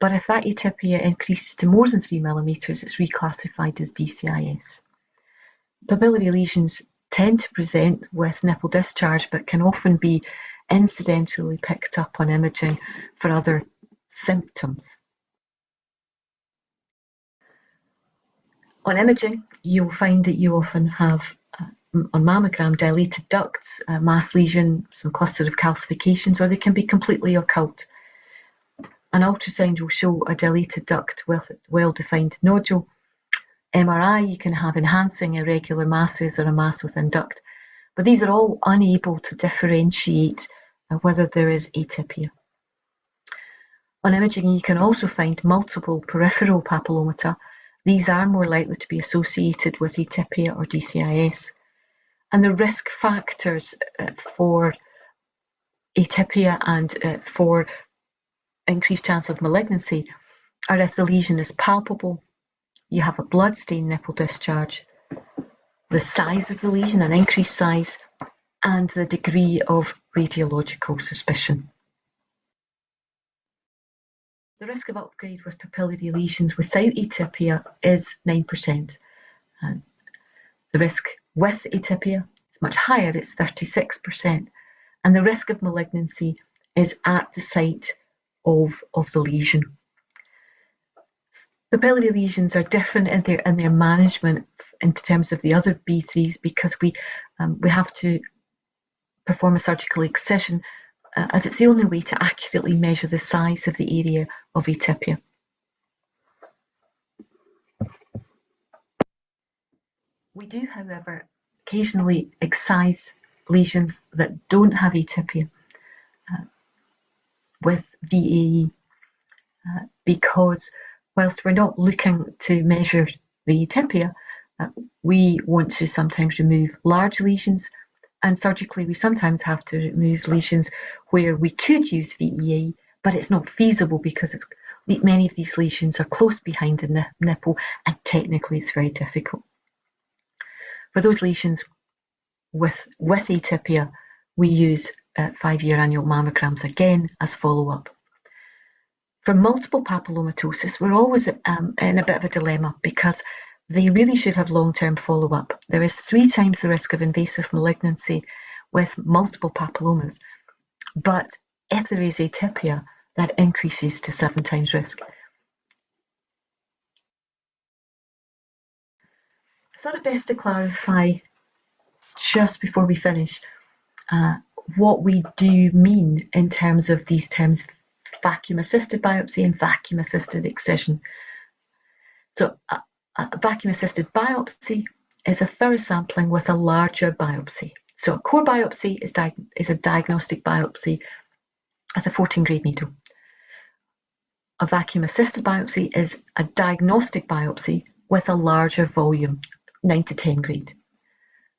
But if that atypia increases to more than 3 millimeters, it's reclassified as DCIS. Papillary lesions tend to present with nipple discharge, but can often be incidentally picked up on imaging for other symptoms. On imaging, you'll find that you often have, on mammogram, dilated ducts, a mass lesion, some cluster of calcifications, or they can be completely occult. An ultrasound will show a dilated duct with a well-defined nodule. MRI, you can have enhancing irregular masses or a mass within duct, but these are all unable to differentiate whether there is atypia. On imaging, you can also find multiple peripheral papillomata. These are more likely to be associated with atypia or DCIS. And the risk factors for atypia and for increased chance of malignancy are if the lesion is palpable, you have a blood-stained nipple discharge, the size of the lesion, an increased size, and the degree of radiological suspicion. The risk of upgrade with papillary lesions without atypia is 9%. The risk with atypia is much higher, it's 36%. And the risk of malignancy is at the site of the lesion. Papillary lesions are different in their management in terms of the other B3s because we have to perform a surgical excision as it's the only way to accurately measure the size of the area of atypia. We do, however, occasionally excise lesions that don't have atypia with VAE because whilst we're not looking to measure the atypia, we want to sometimes remove large lesions, and surgically we sometimes have to remove lesions where we could use VEA, but it's not feasible because many of these lesions are close behind the nipple and technically it's very difficult. For those lesions with atypia, we use 5-year annual mammograms again as follow-up. For multiple papillomatosis, we're always in a bit of a dilemma because they really should have long-term follow-up. There is 3 times the risk of invasive malignancy with multiple papillomas, but if there is atypia, that increases to 7 times risk. I thought it best to clarify just before we finish what we do mean in terms of these terms vacuum-assisted biopsy and vacuum-assisted excision. So a vacuum-assisted biopsy is a thorough sampling with a larger biopsy. So a core biopsy is a diagnostic biopsy with a 14-grade needle. A vacuum-assisted biopsy is a diagnostic biopsy with a larger volume, 9 to 10 grade.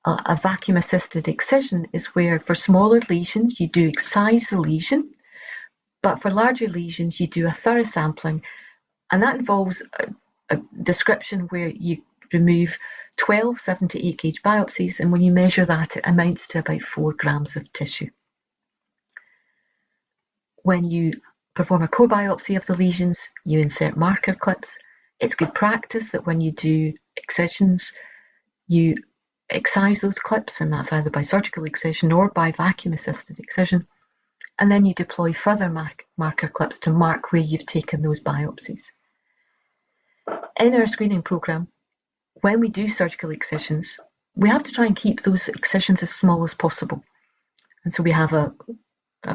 A vacuum-assisted excision is where for smaller lesions you do excise the lesion, but for larger lesions you do a thorough sampling, and that involves a description where you remove 12 7 to 8 gauge biopsies, and when you measure that it amounts to about 4 grams of tissue. When you perform a core biopsy of the lesions, you insert marker clips. It's good practice that when you do excisions, you excise those clips, and that's either by surgical excision or by vacuum-assisted excision. And then you deploy further marker clips to mark where you've taken those biopsies. In our screening program, when we do surgical excisions, we have to try and keep those excisions as small as possible. And so we have a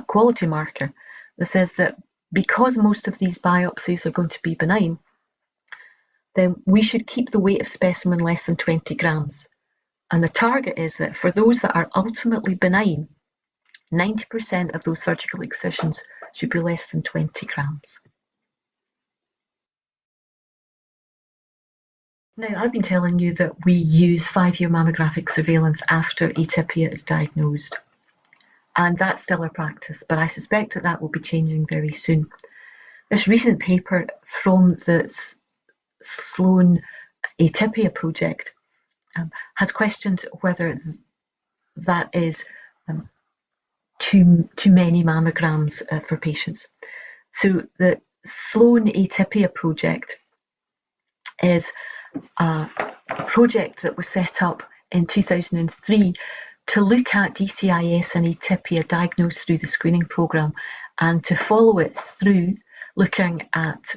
quality marker that says that because most of these biopsies are going to be benign, then we should keep the weight of specimen less than 20 grams. And the target is that for those that are ultimately benign, 90% of those surgical excisions should be less than 20 grams. Now, I've been telling you that we use 5-year mammographic surveillance after atypia is diagnosed. And that's still our practice, but I suspect that that will be changing very soon. This recent paper from the Sloan Atypia project has questioned whether that is too many mammograms for patients. So the Sloan Atypia project is a project that was set up in 2003 to look at DCIS and atypia diagnosed through the screening programme and to follow it through looking at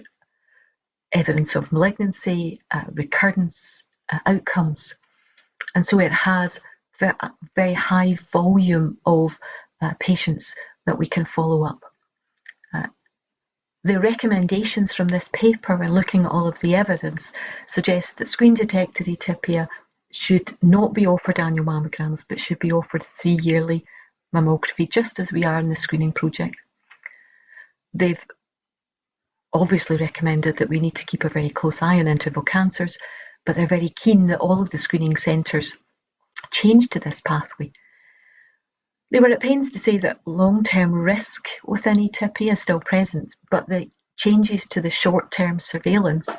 evidence of malignancy, recurrence, outcomes. And so it has a very high volume of patients that we can follow up. The recommendations from this paper when looking at all of the evidence suggest that screen-detected atypia should not be offered annual mammograms, but should be offered 3-yearly mammography, just as we are in the screening project. They've obviously recommended that we need to keep a very close eye on interval cancers, but they're very keen that all of the screening centres change to this pathway. They were at pains to say that long-term risk within atypia is still present, but the changes to the short-term surveillance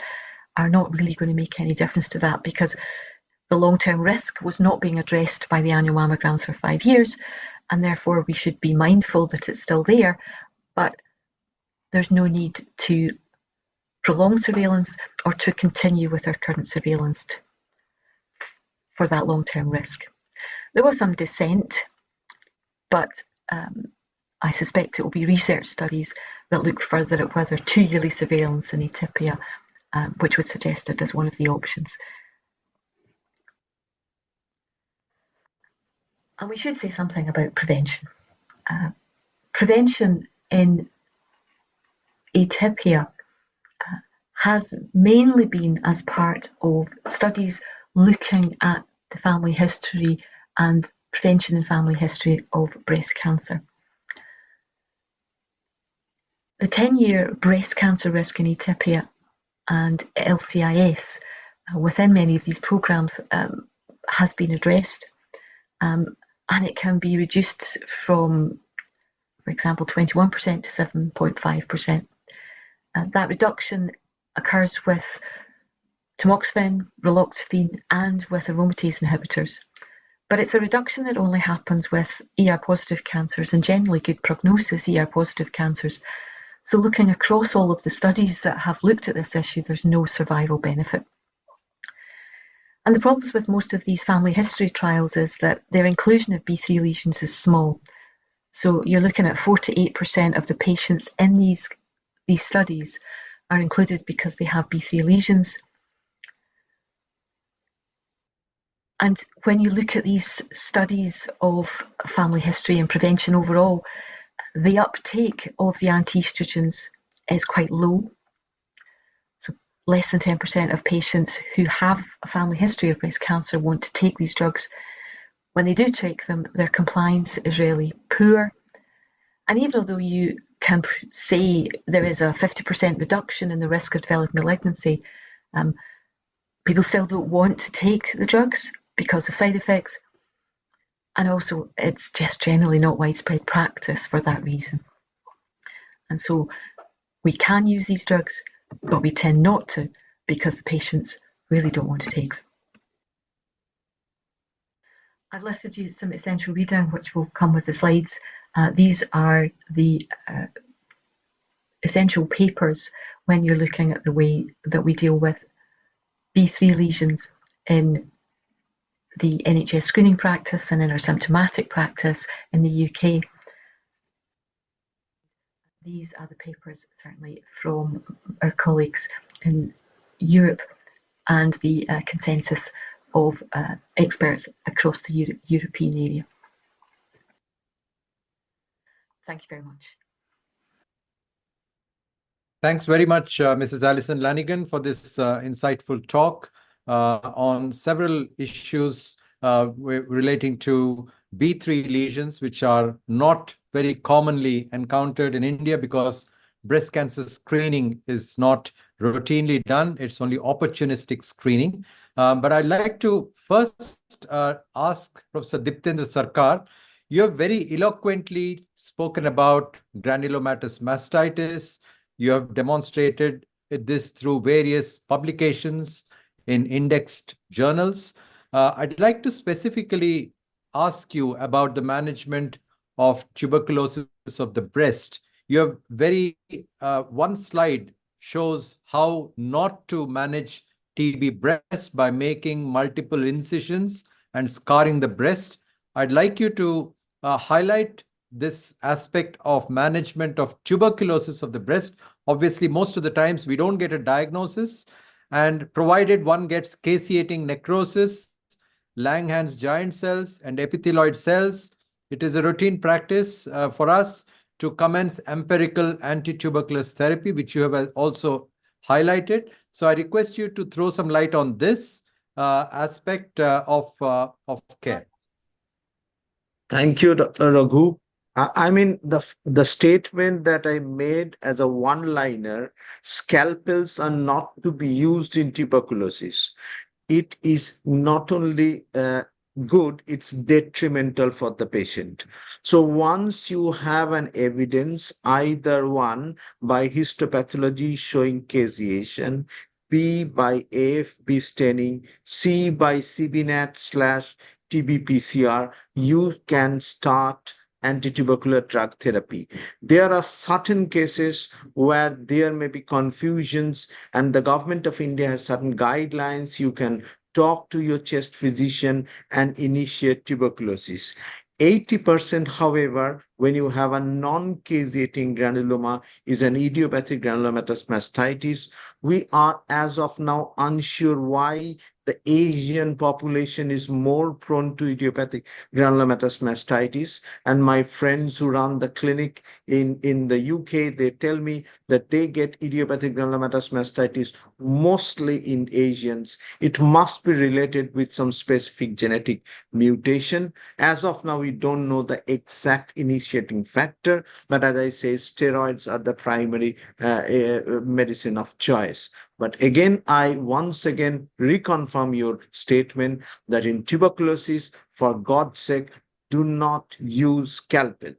are not really going to make any difference to that, because the long-term risk was not being addressed by the annual mammograms for 5 years, and therefore we should be mindful that it's still there, but there's no need to prolong surveillance or to continue with our current surveillance for that long-term risk. There was some dissent, but I suspect it will be research studies that look further at whether 2-yearly surveillance in atypia, which was suggested as one of the options. And we should say something about prevention. Prevention in atypia has mainly been as part of studies looking at the family history and prevention and family history of breast cancer. The 10-year breast cancer risk in atypia and LCIS within many of these programmes has been addressed, and it can be reduced from, for example, 21% to 7.5%. That reduction occurs with tamoxifen, raloxifene, and with aromatase inhibitors. But it's a reduction that only happens with ER-positive cancers and generally good prognosis ER-positive cancers. So looking across all of the studies that have looked at this issue, there's no survival benefit. And the problems with most of these family history trials is that their inclusion of B3 lesions is small. So you're looking at 4 to 8% of the patients in these studies are included because they have B3 lesions. And when you look at these studies of family history and prevention overall, the uptake of the anti-estrogens is quite low. So less than 10% of patients who have a family history of breast cancer want to take these drugs. When they do take them, their compliance is really poor. And even though you can say there is a 50% reduction in the risk of developing malignancy, people still don't want to take the drugs because of side effects. And also, it's just generally not widespread practice for that reason. And so we can use these drugs, but we tend not to because the patients really don't want to take them. I've listed you some essential reading, which will come with the slides. These are the essential papers when you're looking at the way that we deal with B3 lesions in the NHS screening practice and in our symptomatic practice in the UK. These are the papers certainly from our colleagues in Europe, and the consensus of experts across the European area. Thank you very much. Thanks very much, Mrs. Alison Lanigan, for this insightful talk on several issues relating to B3 lesions, which are not very commonly encountered in India because breast cancer screening is not routinely done. It's only opportunistic screening. But I'd like to first ask Professor Diptendra Sarkar. You have very eloquently spoken about granulomatous mastitis. You have demonstrated this through various publications in indexed journals. I'd like to specifically ask you about the management of tuberculosis of the breast. You have one slide shows how not to manage TB breast by making multiple incisions and scarring the breast. I'd like you to highlight this aspect of management of tuberculosis of the breast. Obviously, most of the times we don't get a diagnosis, and provided one gets caseating necrosis, Langhans giant cells and epithelioid cells, it is a routine practice for us to commence empirical anti-tuberculous therapy, which you have also highlighted. So I request you to throw some light on this aspect of care. Thank you, Dr. Raghu. I mean, the statement that I made as a one-liner, scalpels are not to be used in tuberculosis. It is not only good, it's detrimental for the patient. So once you have an evidence, either one by histopathology showing caseation, B by AFP staining, C by CBNAT/TB-PCR, you can start anti-tubercular drug therapy. There are certain cases where there may be confusions, and the government of India has certain guidelines. You can talk to your chest physician and initiate tuberculosis. 80%, however, when you have a non-caseating granuloma, is an idiopathic granulomatous mastitis. We are, as of now, unsure why the Asian population is more prone to idiopathic granulomatous mastitis. And my friends who run the clinic in the UK, they tell me that they get idiopathic granulomatous mastitis mostly in Asians. It must be related with some specific genetic mutation. As of now, we don't know the exact initiating factor, but as I say, steroids are the primary medicine of choice. But again, I once again reconfirm your statement that in tuberculosis, for God's sake, do not use scalpel.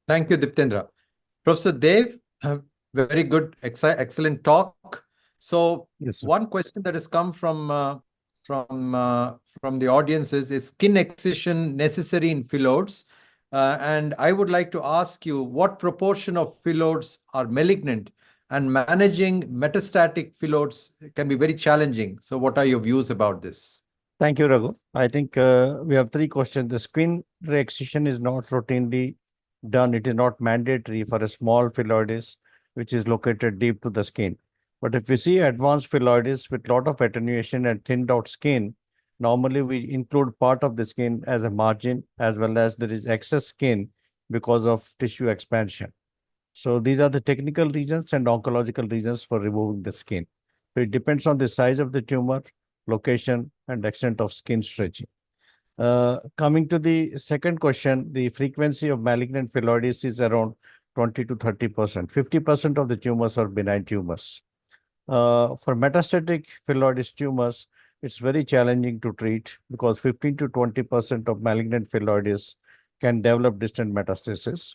Thank you, Diptendra. Professor Dev, very good, excellent talk. So Yes, one question that has come from the audience is skin excision necessary in phyllodes? And I would like to ask you, what proportion of phyllodes are malignant? And managing metastatic phyllodes can be very challenging. So what are your views about this? Thank you, Raghu. I think we have three questions. The skin re-excision is not routinely done. It is not mandatory for a small phyllodes, which is located deep to the skin. But if we see advanced phyllodes with lot of attenuation and thinned out skin, normally we include part of the skin as a margin, as well as there is excess skin because of tissue expansion. So these are the technical reasons and oncological reasons for removing the skin. So it depends on the size of the tumor, location, and extent of skin stretching. Coming to the second question, the frequency of malignant phyllodes is around 20 to 30%. 50% of the tumors are benign tumors. For metastatic phyllodes tumors, it's very challenging to treat because 15 to 20% of malignant phyllodes can develop distant metastasis.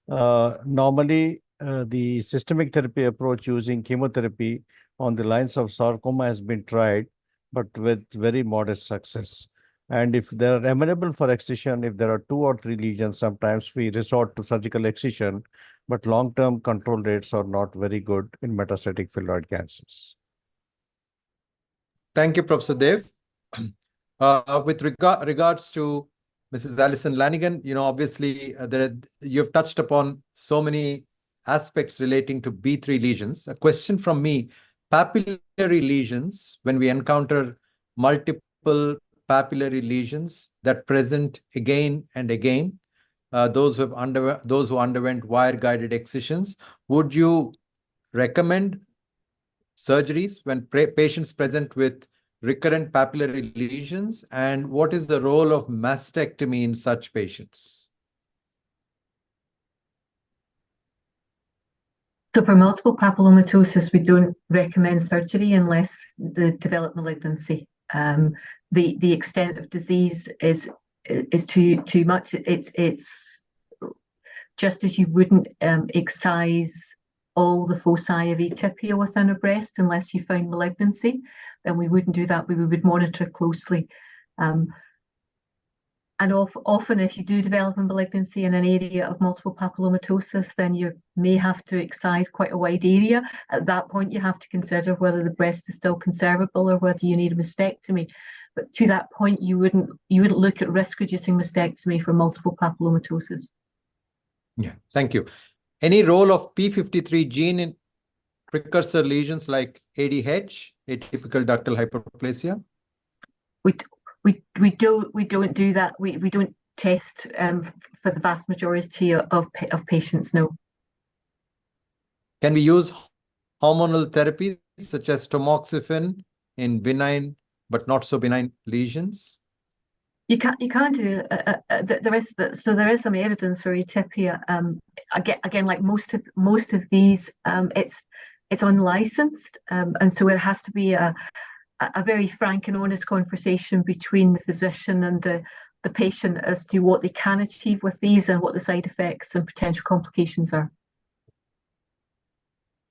Normally, the systemic therapy approach using chemotherapy on the lines of sarcoma has been tried, but with very modest success. And if they are amenable for excision, if there are 2 or 3 lesions, sometimes we resort to surgical excision, but long-term control rates are not very good in metastatic phylloid cancers. Thank you, Professor Dev. With regards to Mrs. Alison Lanigan, obviously you've touched upon so many aspects relating to B3 lesions. A question from me, papillary lesions, when we encounter multiple papillary lesions that present again and again, those who underwent wire-guided excisions, would you recommend surgeries when patients present with recurrent papillary lesions? And what is the role of mastectomy in such patients? So for multiple papillomatosis, we don't recommend surgery unless they develop malignancy. The extent of disease is too much. It's just as you wouldn't excise all the foci of atypia within a breast unless you found malignancy, then we wouldn't do that. We would monitor closely. And often, if you do develop a malignancy in an area of multiple papillomatosis, then you may have to excise quite a wide area. At that point, you have to consider whether the breast is still conservable or whether you need a mastectomy. But to that point, you wouldn't look at risk-reducing mastectomy for multiple papillomatosis. Yeah, thank you. Any role of P53 gene in precursor lesions like ADH, atypical ductal hyperplasia? We don't do that. We don't test for the vast majority of patients. No. Can we use hormonal therapy such as tamoxifen in benign but not so benign lesions? You can't do. There is some evidence for atypia. Again, like most of these, it's unlicensed, and so it has to be a very frank and honest conversation between the physician and the patient as to what they can achieve with these and what the side effects and potential complications are.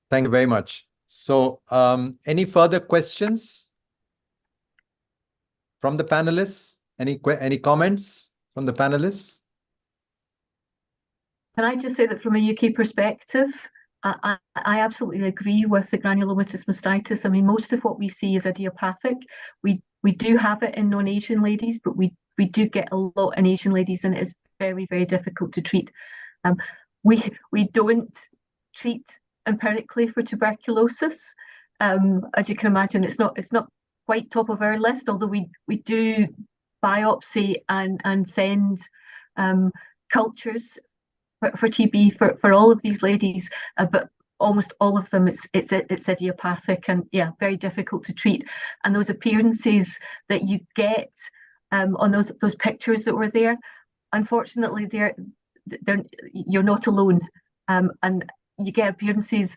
Thank you very much. So, any further questions from the panelists? Any comments from the panelists? Can I just say that from a UK perspective, I absolutely agree with the granulomatous mastitis. I mean, most of what we see is idiopathic. We do have it in non-Asian ladies, but we do get a lot in Asian ladies, and it is very, very difficult to treat. We don't treat empirically for tuberculosis. As you can imagine, it's not quite top of our list, although we do biopsy and send cultures for TB for all of these ladies, but almost all of them it's idiopathic and very difficult to treat. And those appearances that you get on those pictures that were there, unfortunately, you're not alone, and you get appearances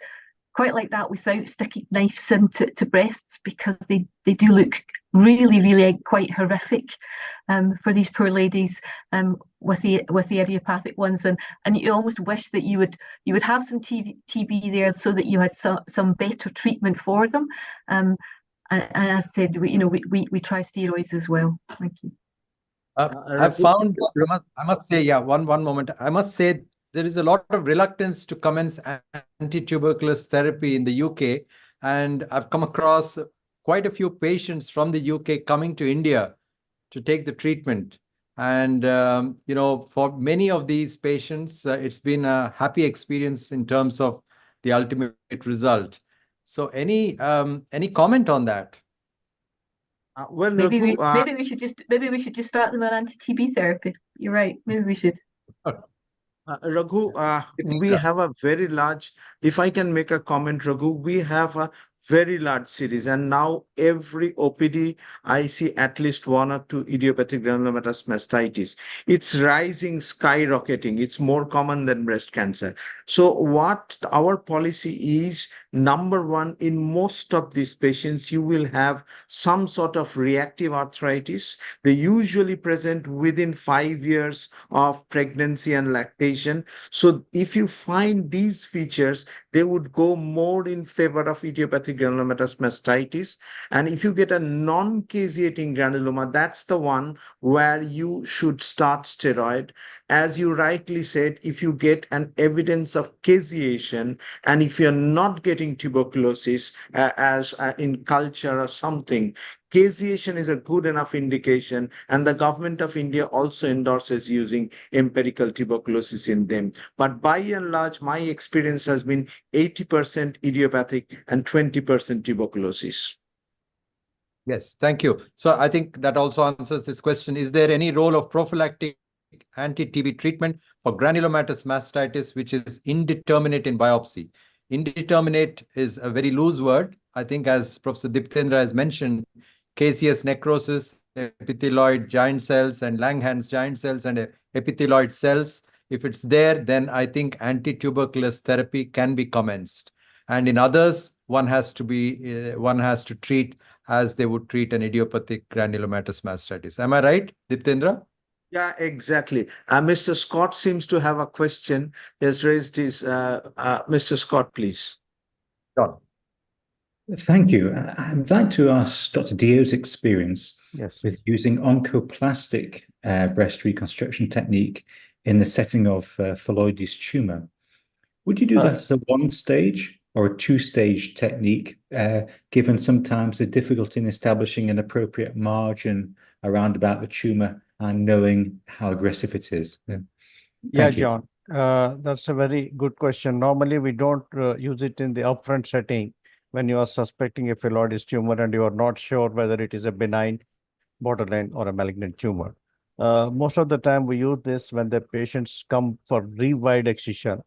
quite like that without sticking knives into breasts, because they do look really, really quite horrific for these poor ladies with the idiopathic ones, and you almost wish that you would have some TB there so that you had some better treatment for them. And as I said, we try steroids as well. Thank you. I found, I must say, one moment. I must say there is a lot of reluctance to commence anti-tuberculous therapy in the UK, and I've come across quite a few patients from the UK coming to India to take the treatment. And, for many of these patients, it's been a happy experience in terms of the ultimate result. So any comment on that? Well, maybe Raghu, we should just start them on anti-TB therapy. You're right. Maybe we should. Raghu, we have a very large, if I can make a comment, Raghu, we have a very large series, and now every OPD I see at least one or two idiopathic granulomatous mastitis. It's rising, skyrocketing. It's more common than breast cancer. So what our policy is, number one, in most of these patients, you will have some sort of reactive arthritis. They usually present within 5 years of pregnancy and lactation. So if you find these features, they would go more in favor of idiopathic granulomatous mastitis. And if you get a non-caseating granuloma, that's the one where you should start steroid. As you rightly said, if you get an evidence of caseation, and if you're not getting tuberculosis as in culture or something, caseation is a good enough indication, and the government of India also endorses using empirical tuberculosis in them. But by and large, my experience has been 80% idiopathic and 20% tuberculosis. Yes, thank you. So I think that also answers this question. Is there any role of prophylactic anti-TB treatment for granulomatous mastitis, which is indeterminate in biopsy? Indeterminate is a very loose word. I think, as Professor Diptendra has mentioned, caseous necrosis, epithelioid giant cells, and Langhans giant cells and epithelioid cells. If it's there, then I think anti-tuberculous therapy can be commenced. And in others, one has to treat as they would treat an idiopathic granulomatous mastitis. Am I right, Diptendra? Yeah, exactly. Mr. Scott seems to have a question. He has raised his, Mr. Scott, please. John. Thank you. I'd like to ask Dr. Dio's experience with using oncoplastic breast reconstruction technique in the setting of Phyllodes tumor. Would you do that as a one-stage or a two-stage technique, given sometimes the difficulty in establishing an appropriate margin around about the tumor and knowing how aggressive it is? Yeah, John, that's a very good question. Normally, we don't use it in the upfront setting when you are suspecting a Phyllodes tumor and you are not sure whether it is a benign, borderline, or a malignant tumor. Most of the time, we use this when the patients come for re-wide excision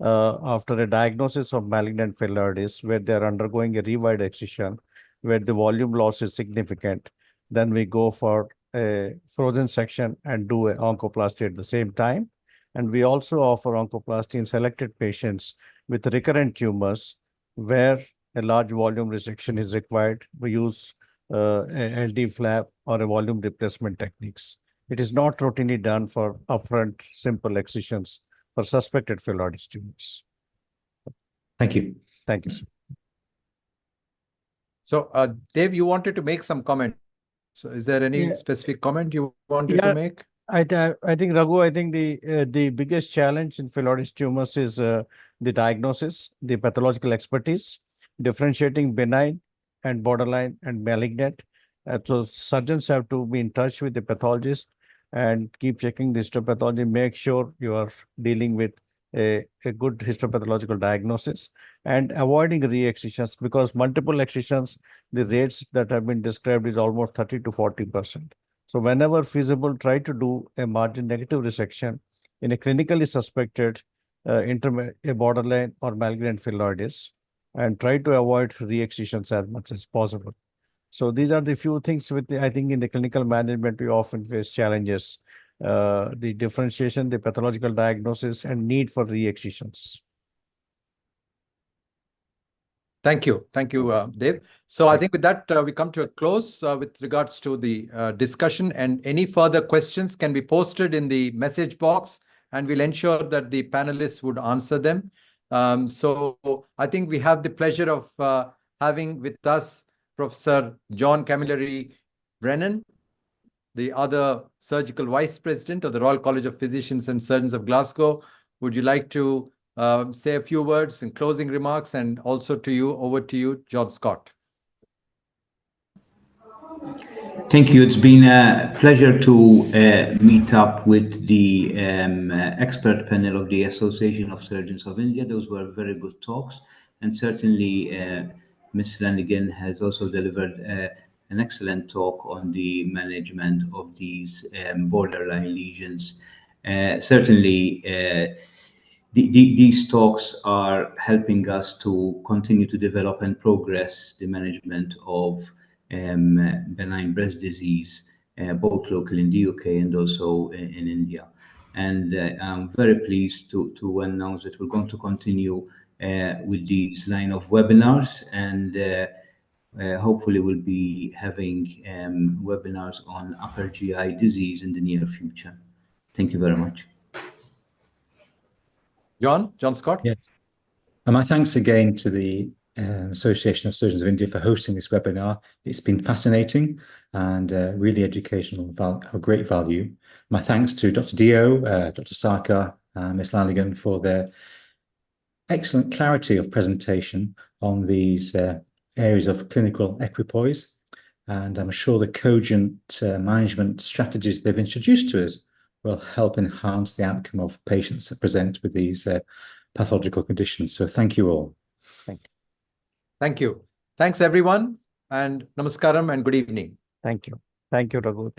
after a diagnosis of malignant Phyllodes, where they are undergoing a re-wide excision, where the volume loss is significant. Then we go for a frozen section and do an oncoplasty at the same time. And we also offer oncoplasty in selected patients with recurrent tumors where a large volume resection is required. We use a LD flap or a volume replacement techniques. It is not routinely done for upfront simple excisions for suspected Phyllodes tumors. Thank you. Thank you, sir. So, Dave, you wanted to make some comment. So is there any specific comment you wanted to make? I think, Raghu, I think the biggest challenge in Phyllodes tumors is the diagnosis, the pathological expertise, differentiating benign and borderline and malignant. So surgeons have to be in touch with the pathologist and keep checking the histopathology, make sure you are dealing with a good histopathological diagnosis and avoiding re-excisions, because multiple excisions, the rates that have been described is almost 30 to 40%. So whenever feasible, try to do a margin negative resection in a clinically suspected a borderline or malignant Phyllodes, and try to avoid re-excisions as much as possible. So these are the few things I think in the clinical management, we often face challenges, the differentiation, the pathological diagnosis, and need for re-excisions. Thank you. Thank you, Dave. So I think with that, we come to a close with regards to the discussion, and any further questions can be posted in the message box, and we'll ensure that the panelists would answer them. So I think we have the pleasure of having with us Professor John Camilleri Brennan, the other surgical vice president of the Royal College of Physicians and Surgeons of Glasgow. Would you like to say a few words in closing remarks? And also over to you, John Scott. Thank you. It's been a pleasure to meet up with the expert panel of the Association of Surgeons of India. Those were very good talks. And certainly, Ms. Lanigan has also delivered an excellent talk on the management of these borderline lesions. Certainly, these talks are helping us to continue to develop and progress the management of benign breast disease, both locally in the UK and also in India. And I'm very pleased to announce that we're going to continue with these line of webinars, and hopefully we'll be having webinars on upper GI disease in the near future. Thank you very much. John Scott? Yeah. And my thanks again to the Association of Surgeons of India for hosting this webinar. It's been fascinating and really educational, of great value. My thanks to Dr. Dio, Dr. Sarkar, Ms. Lanigan for their excellent clarity of presentation on these areas of clinical equipoise. And I'm sure the cogent management strategies they've introduced to us will help enhance the outcome of patients that present with these pathological conditions. So thank you all. Thank you. Thank you. Thanks, everyone, and namaskaram and good evening. Thank you. Thank you, Raghu. Thank